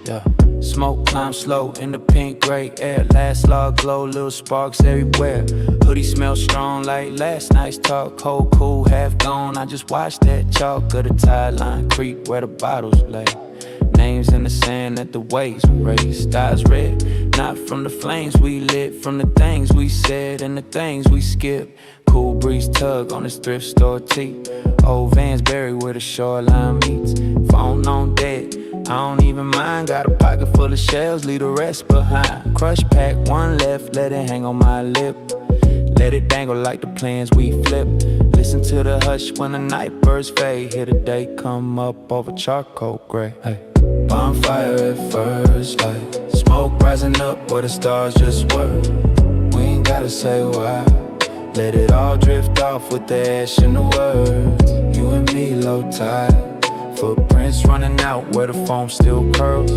Yeah, smoke climb slow in the pink gray air. Last log glow, little sparks everywhere. Hoodie smell strong like last night's talk. Cold cool, half gone. I just watched that chalk of the tide line creep where the bottles lay. Names in the sand that the waves raised. Eyes red, not from the flames we lit, from the things we said and the things we skipped. Cool breeze tug on this thrift store tee. Old Vans buried where the shoreline meets. Phone on dead, I don't even mind. Got a pocket full of shells, leave the rest behind. Crush pack, one left, let it hang on my lip. Let it dangle like the plans we flip. Listen to the hush when the night birds fade. Hear the day come up over charcoal gray. Hey. Bonfire at first light, smoke rising up where the stars just were. We ain't gotta say why, let it all drift off with the ash and the words. You and me low tide, footprints running out where the foam still curls.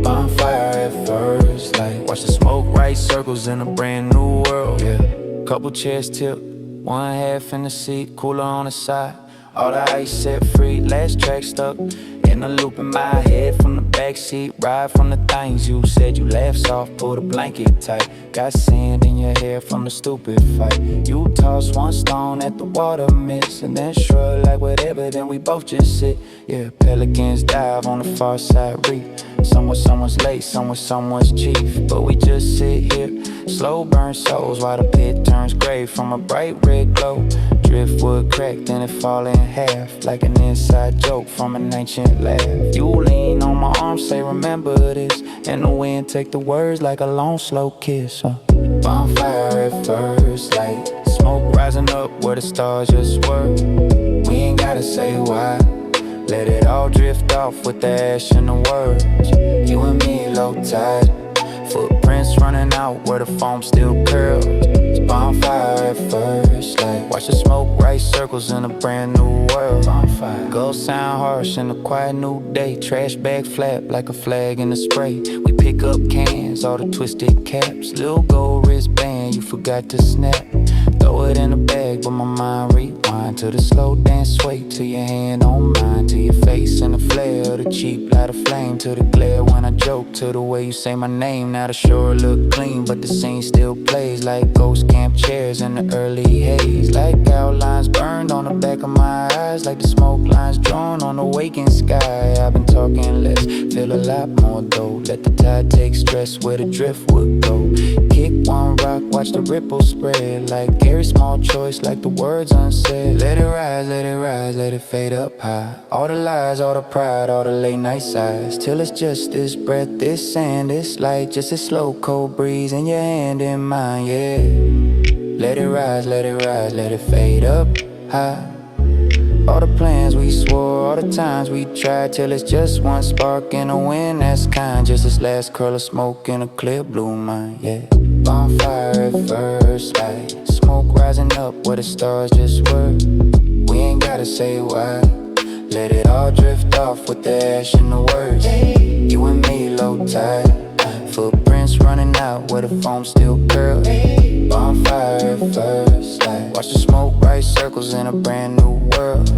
Bonfire at first light, watch the smoke write circles in a brand new world. Yeah, couple chairs tipped, one half in the seat, cooler on the side. All the ice set free, last track stuck in a loop in my head from the backseat. Ride from the things you said, you laughed soft, pulled a blanket tight. Got sand in your hair from the stupid fight. You toss one stone at the water mist and then shrug like whatever, then we both just sit. Yeah, pelicans dive on the far side reef. Somewhere someone's late, somewhere someone's chief. But we just sit here, slow burn souls while the pit turns gray from a bright red glow. Driftwood cracked and it fall in half like an inside joke from an ancient laugh. You lean on my arm, say remember this, and the wind take the words like a long slow kiss. Bonfire at first light, smoke rising up where the stars just were. We ain't gotta say why, let it all drift off with the ash and the words. You and me low tide, footprints running out where the foam still curls. It's bonfire at first light, watch the smoke write circles in a brand new world. Bonfire, ghosts sound harsh in a quiet new day. Trash bag flap like a flag in the spray. We pick up cans, all the twisted caps. Little gold wristband you forgot to snap. Throw it in a bag bag, but my mind rewind to the slow dance sway, to your hand on mine, to your face and the flare of the cheap light of flame, to the glare when I joke, to the way you say my name. Now the shore look clean, but the scene still plays like ghost camp chairs in the early haze, like outlines burned on the back of my eyes, like the smoke lines drawn on the waking sky. I've been talking less, feel a lot more though. Let the tide take stress where the drift would go. Kick one rock, watch the ripples spread, like every small choice, like the words unsaid. Let it rise, let it rise, let it fade up high. All the lies, all the pride, all the late night sighs, till it's just this breath, this sand, this light, just a slow cold breeze in your hand in mine, yeah. Let it rise, let it rise, let it fade up high. All the plans we swore, all the times we tried, till it's just one spark in the wind that's kind. Just this last curl of smoke in a clear blue mind, yeah. Bonfire at first light, smoke rising up where the stars just were. We ain't gotta say why, let it all drift off with the ash and the words. You and me low tide, footprints running out where the foam still curls. Bonfire at first light, watch the smoke write circles in a brand new world.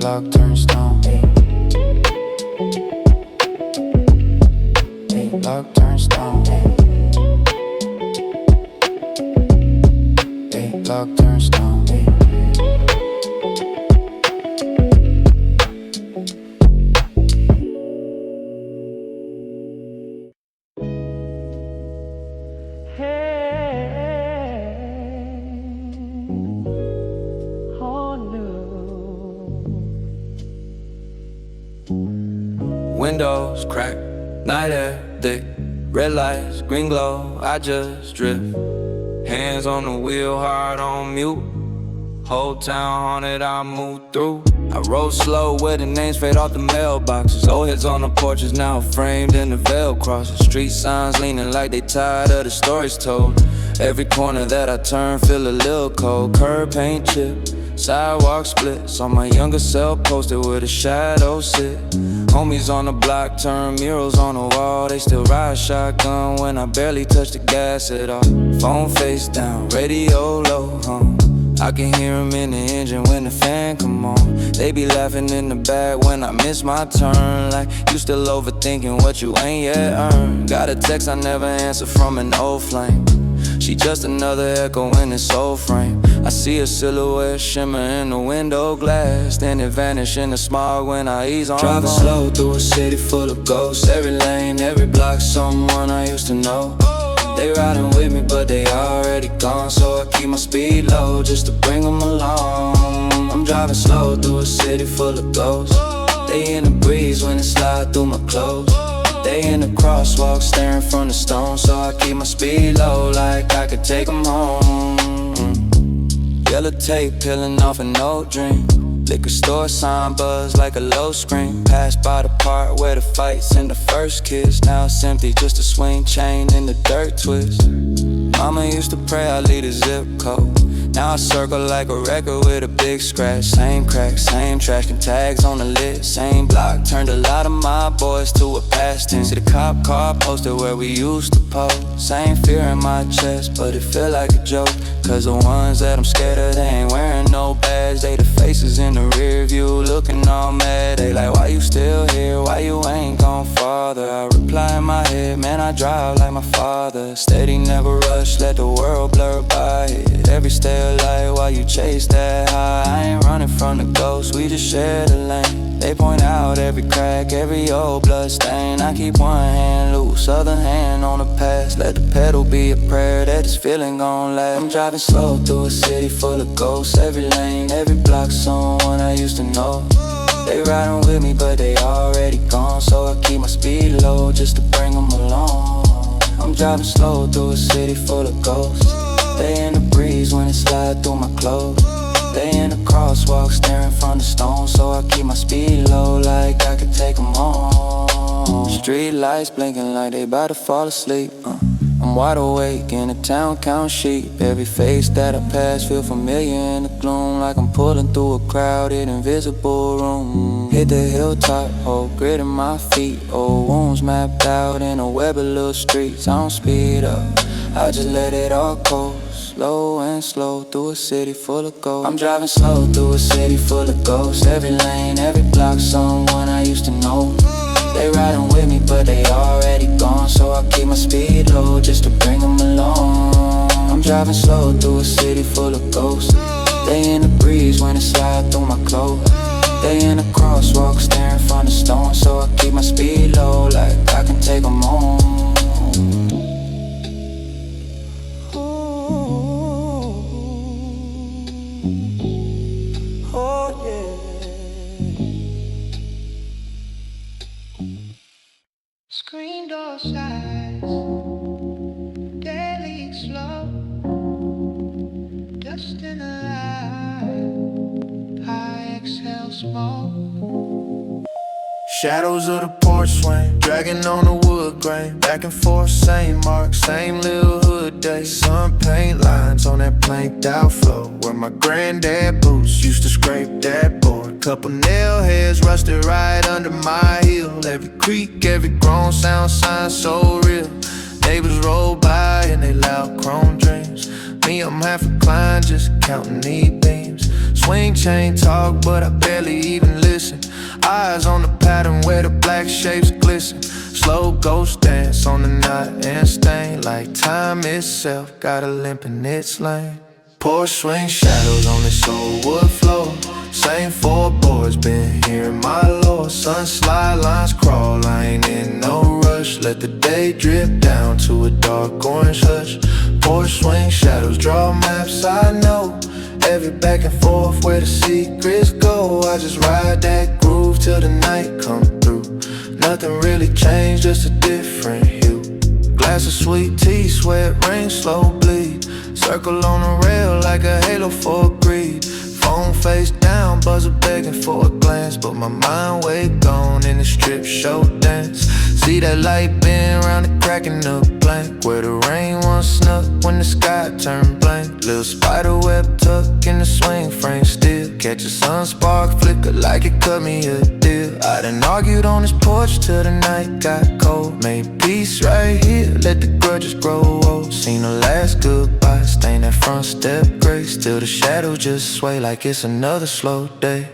Lock, turn stone. Lock, turn stone. Lock, turn stone. Windows crack, night air thick, red lights, green glow, I just drift. Hands on the wheel, heart on mute. Whole town haunted, I move through. I roll slow where the names fade off the mailboxes. Old heads on the porches now framed in the veil crosses. Street signs leaning like they tired of the stories told. Every corner that I turn feel a little cold. Curb paint chipped, sidewalk splits. On my younger self posted where the shadows sit. Homies on the block turn murals on the wall. They still ride shotgun when I barely touch the gas at all. Phone face down, radio low, I can hear them in the engine when the fan come on. They be laughing in the back when I miss my turn, like you still overthinking what you ain't yet earned. Got a text I never answer from an old flame. She just another echo in this soul frame. I see a silhouette shimmer in the window glass, then it vanish in the smog when I ease on. Driving slow through a city full of ghosts. Every lane, every block, someone I used to know. They riding with me but they already gone, so I keep my speed low just to bring them along. I'm driving slow through a city full of ghosts. They in the breeze when it slide through my clothes. They in the crosswalk staring from the stone, so I keep my speed low like I could take them home. Yellow tape peeling off an old dream. Liquor store sign buzz like a low screen. Passed by the part where the fights and the first kiss. Now it's empty, just a swing chain in the dirt twist. Mama used to pray I leave a zip code. Now I circle like a record with a big scratch. Same cracks, same trash, and tags on the lid. Same block, turned a lot of my boys to a past tense. See the cop car posted where we used to pose. Same fear in my chest, but it feel like a joke. Cause the ones that I'm scared of, they ain't wearing no badge. They the faces in the rear view looking all mad. They like, why you still here? Why you ain't gone farther? I reply in my head, man, I drive like my father. Steady, never rush, let the world blur by it. Every step light while you chase that high. I ain't running from the ghost, we just share the lane. They point out every crack, every old blood stain. I keep one hand loose, other hand on the past. Let the pedal be a prayer that this feeling gon' last. I'm driving slow through a city full of ghosts. Every lane, every block, someone I used to know. They riding with me but they already gone, so I keep my speed low just to bring them along. I'm driving slow through a city full of ghosts. They in the breeze when it slide through my clothes. They in the crosswalk staring from the stone, so I keep my speed low like I could take them home. Street lights blinking like they about to fall asleep. I'm wide awake in the town counting sheep. Every face that I pass feel familiar in the gloom, like I'm pulling through a crowded invisible room. Hit the hilltop, hold grit in my feet. Old wounds mapped out in a web of little streets. I don't speed up, I just let it all go. Slow and slow through a city full of ghosts. I'm driving slow through a city full of ghosts. Every lane, every block, someone I used to know. They riding with me but they already gone, so I keep my speed low just to bring them along. I'm driving slow through a city full of ghosts. They in the breeze when it slide through my clothes. They in the crosswalk staring from the stone, so I keep my speed low like I can take them home. Screen door size, daily slow, dust in the light, I exhale smoke. Shadows of the porch swing, dragging on the wood grain. Back and forth, same mark, same little hood day. Sun paint lines on that planked out floor, where my granddad boots used to scrape that board. Couple nail heads rusted right under my heel. Every creak, every groan sound sign so real. Neighbors roll by in they loud chrome dreams. Me, I'm half reclined, just counting E-beams. Swing chain talk, but I barely even listen. Eyes on the pattern where the black shapes glisten. Slow ghost dance on the knot and stain, like time itself got a limp in its lane. Porch swing shadows on this old wood floor. Same four boards, been hearing my lore. Sun slide lines crawl, I ain't in no rush. Let the day drip down to a dark orange hush. Porch swing shadows draw maps, I know every back and forth where the secrets go. I just ride that groove till the night come through. Nothing really changed, just a different hue. Glass of sweet tea, sweat, rain, slow bleed. Circle on the rail like a halo for greed. Phone face down, buzzer begging for a glance, but my mind way gone in the strip show dance. See that light bend round the crack in the blank, where the rain once snuck when the sky turned blank. Little spider web tuck in the swing frame still. Catch a sun spark flicker like it cut me a deal. I done argued on this porch till the night got cold. Made peace right here, let the grudges grow old. Seen the last goodbye, stain that front step gray. Still the shadow just sway like it's another slow day.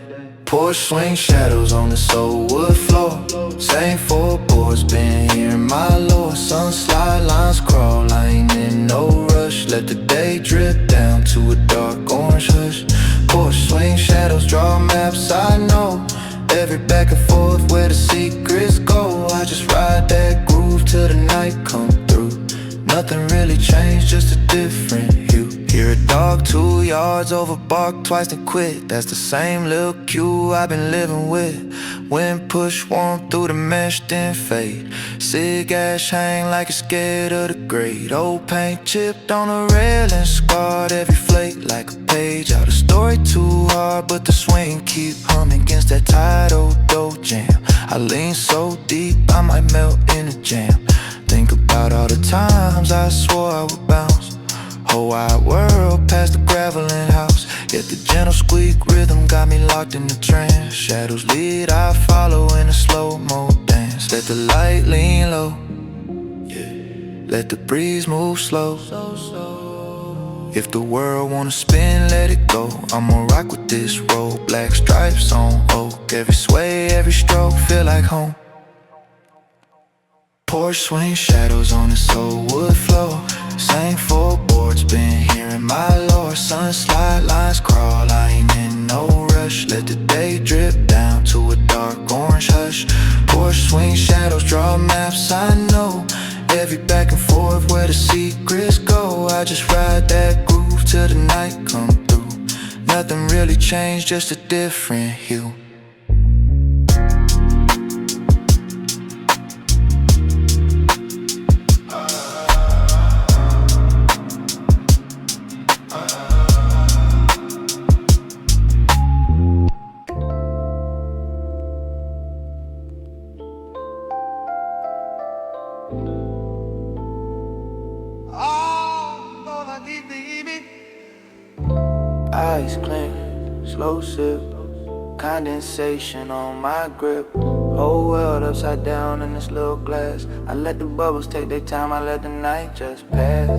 Porch swing shadows on this old wood floor. Same four boards, been hearing my lore. Sun slide lines crawl, I ain't in no rush. Let the day drip down to a dark orange hush. Porch swing shadows draw maps, I know every back and forth where the secrets go. I just ride that groove till the night come through. Nothing really changed, just a different hue. Hear a dog 2 yards over, bark twice and quit. That's the same little cue I've been living with. Wind push warm through the mesh, then fade. Cig ash hang like it's scared of the grade. Old paint chipped on the railing, scarred every flake like a page out. A story too hard, but the swing keep humming against that tidal dough jam. I lean so deep, I might melt in a jam. Think about all the times I swore I would bounce. Whole wide world past the graveling house. Yet the gentle squeak rhythm got me locked in the trance. Shadows lead, I follow in a slow-mo dance. Let the light lean low, yeah. Let the breeze move slow. If the world wanna spin, let it go. I'ma rock with this road. Black stripes on oak. Every sway, every stroke, feel like home. Porch swing shadows on this old wood floor. Same four boards, been hearing my lore. Sun slide lines crawl, I ain't in no rush. Let the day drip down to a dark orange hush. Porch swing shadows draw maps, I know every back and forth where the secrets go. I just ride that groove till the night come through. Nothing really changed, just a different hue. Eyes clean, slow sip, condensation on my grip. Whole world upside down in this little glass. I let the bubbles take their time, I let the night just pass.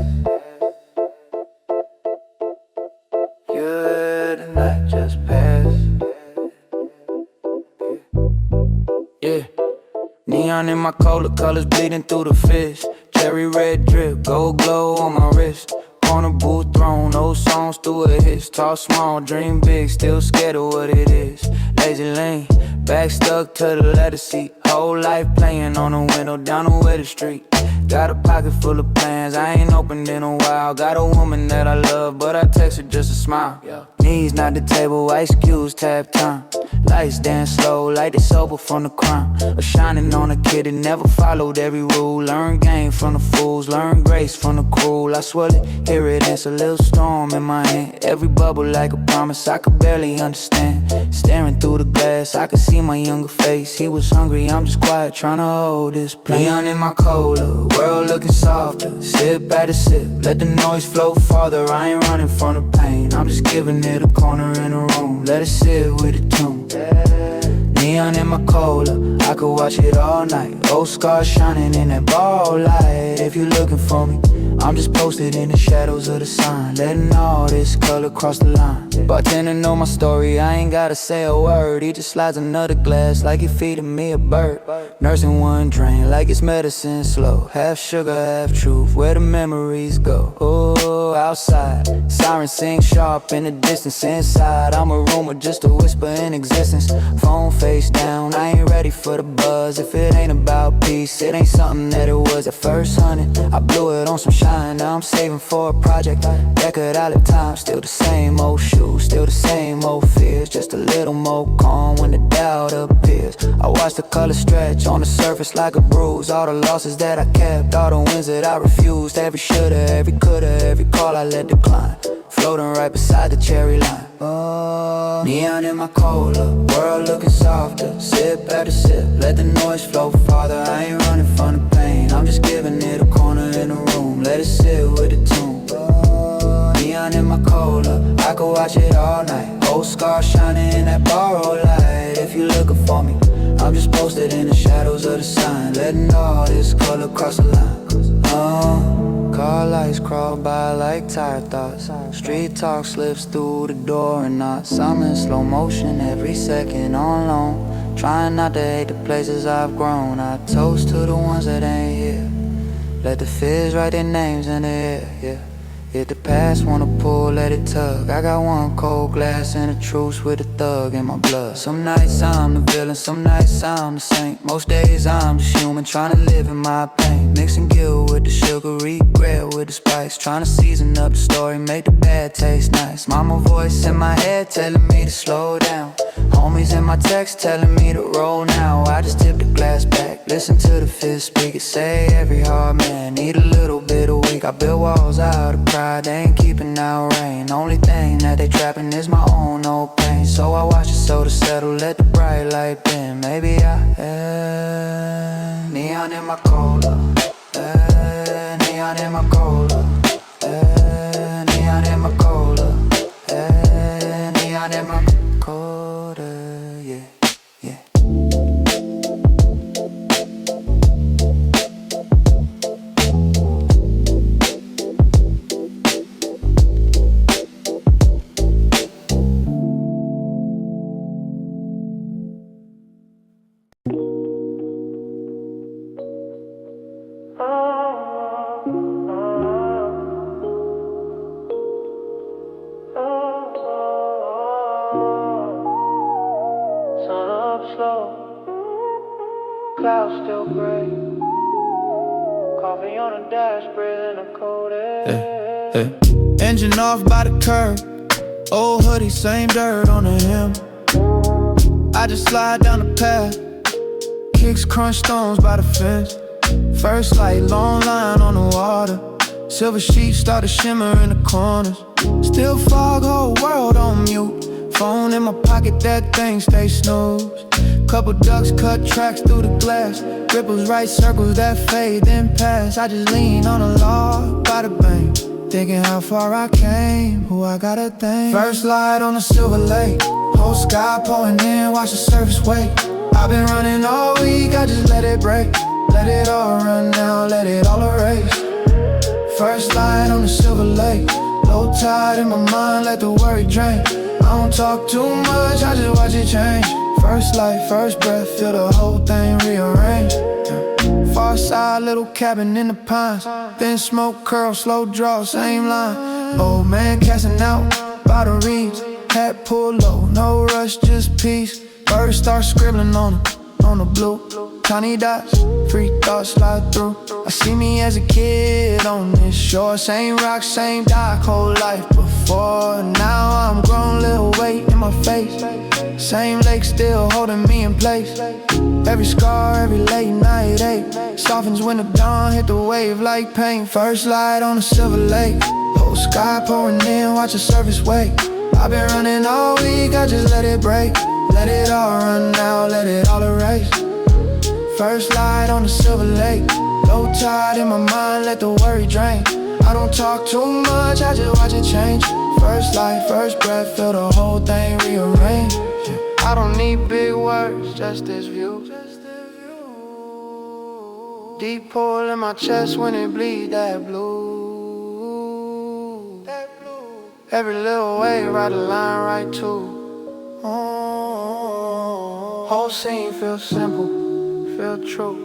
Yeah, the night just pass. Yeah. Neon in my cola, colors bleeding through the fish. Cherry red drip, gold glow on my wrist. Corner booth throne, old songs through a hit. Tall, small, dream big, still scared of what it is. Lazy lane, back stuck to the leather seat. Whole life playing on the window down the weather street. Got a pocket full of plans, I ain't opened in a while. Got a woman that I love, but I text her just a smile. Knees not the table, ice cubes, tap time. Lights dance slow, like they sober from the crime. A shining on a kid that never followed every rule. Learn game from the fools, learn grace from the cruel. I swell it, hear it, it's a little storm in my hand. Every bubble like a promise, I could barely understand. Staring through the glass, I could see my younger face. He was hungry, I'm just quiet, trying to hold this plate. Neon in my cola, world looking softer. Sip at a sip, let the noise flow farther. I ain't running from the pain, I'm just giving it a corner in the room. Let it sit with a tune. Neon in my cola, I could watch it all night. Old scars shining in that ball light. If you looking for me, I'm just posted in the shadows of the sign, letting all this color cross the line. Bartender know my story, I ain't gotta say a word. He just slides another glass like he feeding me a bird. Nursing one drain like it's medicine slow. Half sugar, half truth, where the memories go. Oh, outside, sirens sing sharp in the distance. Inside, I'm a rumor, just a whisper in existence. Phone face down, I ain't ready for the buzz. If it ain't about peace, it ain't something that it was at first, honey. I blew it on some shine. Now I'm saving for a project. Record all the time, still the same old shoes, still the same old fears. Just a little more calm when the doubt appears. I watch the color stretch on the surface like a bruise. All the losses that I kept, all the wins that I refused. Every shoulda, every coulda, every call I let decline. Floating right beside the cherry line. Oh, neon in my cola, world looking softer. Sip after sip, let the noise flow farther. I ain't running from the pain, I'm just giving it a corner in the room. Let it sit with the tune. Oh, neon in my cola, I could watch it all night. Old scars shining in that borrowed light. If you looking for me, I'm just posted in the shadows of the sign, letting all this color cross the line. Car lights crawl by like tired thoughts. Street talk slips through the door and knots. I'm in slow motion every second on loan. Trying not to hate the places I've grown. I toast to the ones that ain't here. Let the fears write their names in the air, yeah. If the past wanna pull, let it tug. I got one cold glass and a truce with a thug in my blood. Some nights I'm the villain, some nights I'm the saint. Most days I'm just human, trying to live in my pain. Mixing guilt with the sugar, regret with the spice. Trying to season up the story, make the bad taste nice. Mama voice in my head telling me to slow down. Homies in my text telling me to roll now. I just tip the glass back, listen to the fifth speaker. Say every hard man need a little bit of weak. I build walls out of pride, they ain't keeping out rain. Only thing that they trapping is my own old pain. So I watch the soda settle, let the bright light bend. Maybe I am neon in my cola, neon in my cola, neon in my cola, neon in my cola, yeah, yeah. Clouds still gray. Coffee on the dash, breathing the cold air. Engine off by the curb. Old hoodie, same dirt on the hem. I just slide down the path. Kicks crunch stones by the fence. First light, long line on the water. Silver sheets start to shimmer in the corners. Still fog, whole world on mute. Phone in my pocket, that thing stay snooze. Couple ducks cut tracks through the glass. Ripples, right circles that fade then pass. I just lean on a log by the bank, thinking how far I came, who I gotta thank. First light on the silver lake, whole sky pouring in, watch the surface wake. I've been running all week, I just let it break. Let it all run now, let it all erase. First light on the silver lake. Low tide in my mind, let the worry drain. I don't talk too much, I just watch it change. First light, first breath, feel the whole thing rearrange. Far side, little cabin in the pines. Thin smoke, curl, slow draw, same line. Old man casting out by the reeds. Hat pull low, no rush, just peace. Birds start scribbling on the blue. Tiny dots, free thoughts slide through. I see me as a kid on this shore. Same rock, same dock, whole life before. Now I'm grown, little weight in my face. Same lake still holding me in place. Every scar, every late night ache softens when the dawn hit the wave like pain. First light on the silver lake. Whole sky pouring in, watch the surface wake. I've been running all week, I just let it break. Let it all run now, let it all erase. First light on the silver lake. Low tide in my mind, let the worry drain. I don't talk too much, I just watch it change. First light, first breath, feel the whole thing rearrange. I don't need big words, just this view. Deep pull in my chest when it bleed that blue. Every little wave, ride the line right to. Whole scene feels simple, feel true.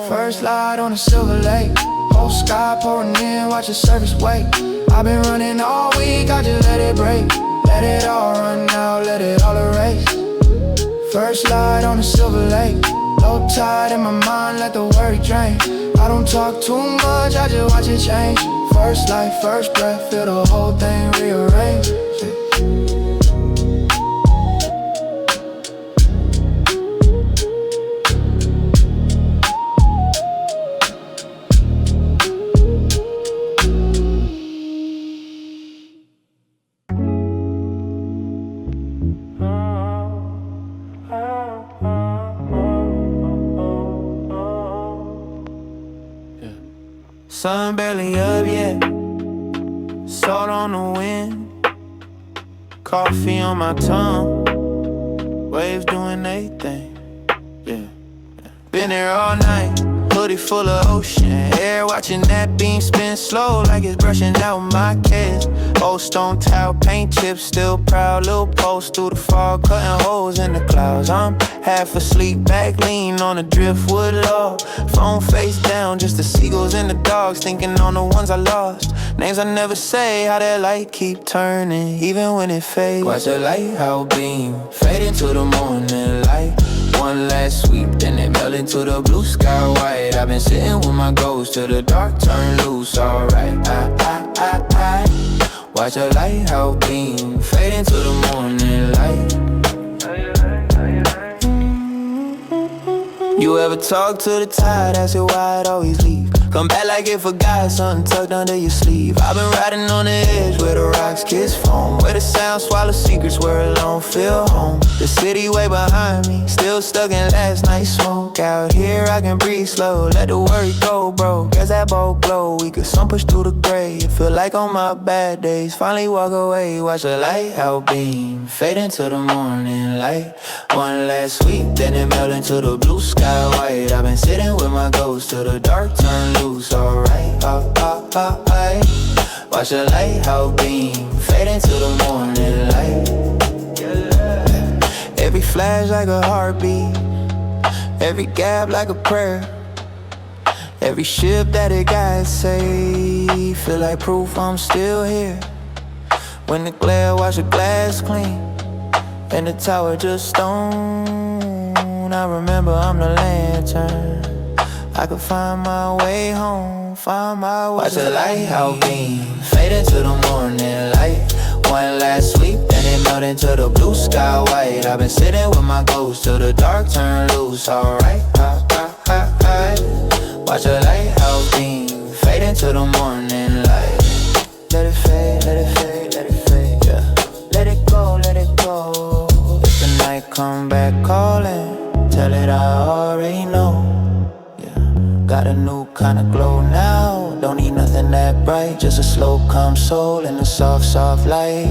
First light on the silver lake. Whole sky pouring in, watch the surface wake. I've been running all week, I just let it break. Let it all run now, let it all erase. First light on the silver lake. Low tide in my mind, let the worry drain. I don't talk too much, I just watch it change. First light, first breath, feel the whole thing rearrange. Sun barely up yet, salt on the wind, coffee on my tongue, waves doing they thing, yeah. Been there all night, hoodie full of ocean air, watching that beam spin slow like it's brushing out my cares. Old stone towel, paint chips, still proud, little post through the fog, cutting holes in the clouds. I'm half asleep, back lean on a driftwood log, phone face down, just the seagulls and the dogs, thinking on the ones I lost. Names I never say, how that light keep turning, even when it fades. Watch the lighthouse beam fade into the morning light. One last sweep, then it melt into the blue sky white. I've been sitting with my ghost till the dark turn loose. Alright, I watch the lighthouse beam fade into the morning light. You ever talk to the tide, ask it why it always leave? Come back like it forgot something tucked under your sleeve. I've been riding on the edge where the rocks kiss foam, where the sound swallow secrets, where alone feel home. The city way behind me, still stuck in last night's smoke. Out here I can breathe slow, let the worry go, bro. Guess that boat glow, we could sun push through the gray. It feel like on my bad days, finally walk away. Watch the lighthouse beam fade into the morning light. One last sweep, then it melt into the blue sky white. I've been sitting with my ghost till the dark turn loose. Alright, alright. Watch the lighthouse beam fade into the morning light. Every flash like a heartbeat, every gap like a prayer. Every ship that it got saved, feel like proof I'm still here. When the glare wash the glass clean, and the tower just stone, I remember I'm the lantern. I could find my way home, find my way. Watch the lighthouse beam fade into the morning light. One last sweep, then it melt into the blue sky white. I've been sitting with my ghost till the dark turn loose. Alright, watch the lighthouse beam fade into the morning light. Let it fade, let it fade, let it fade, yeah. Let it go, let it go. If the night come back calling, tell it I already know. Got a new kind of glow now. Don't need nothing that bright, just a slow calm soul and a soft, soft light.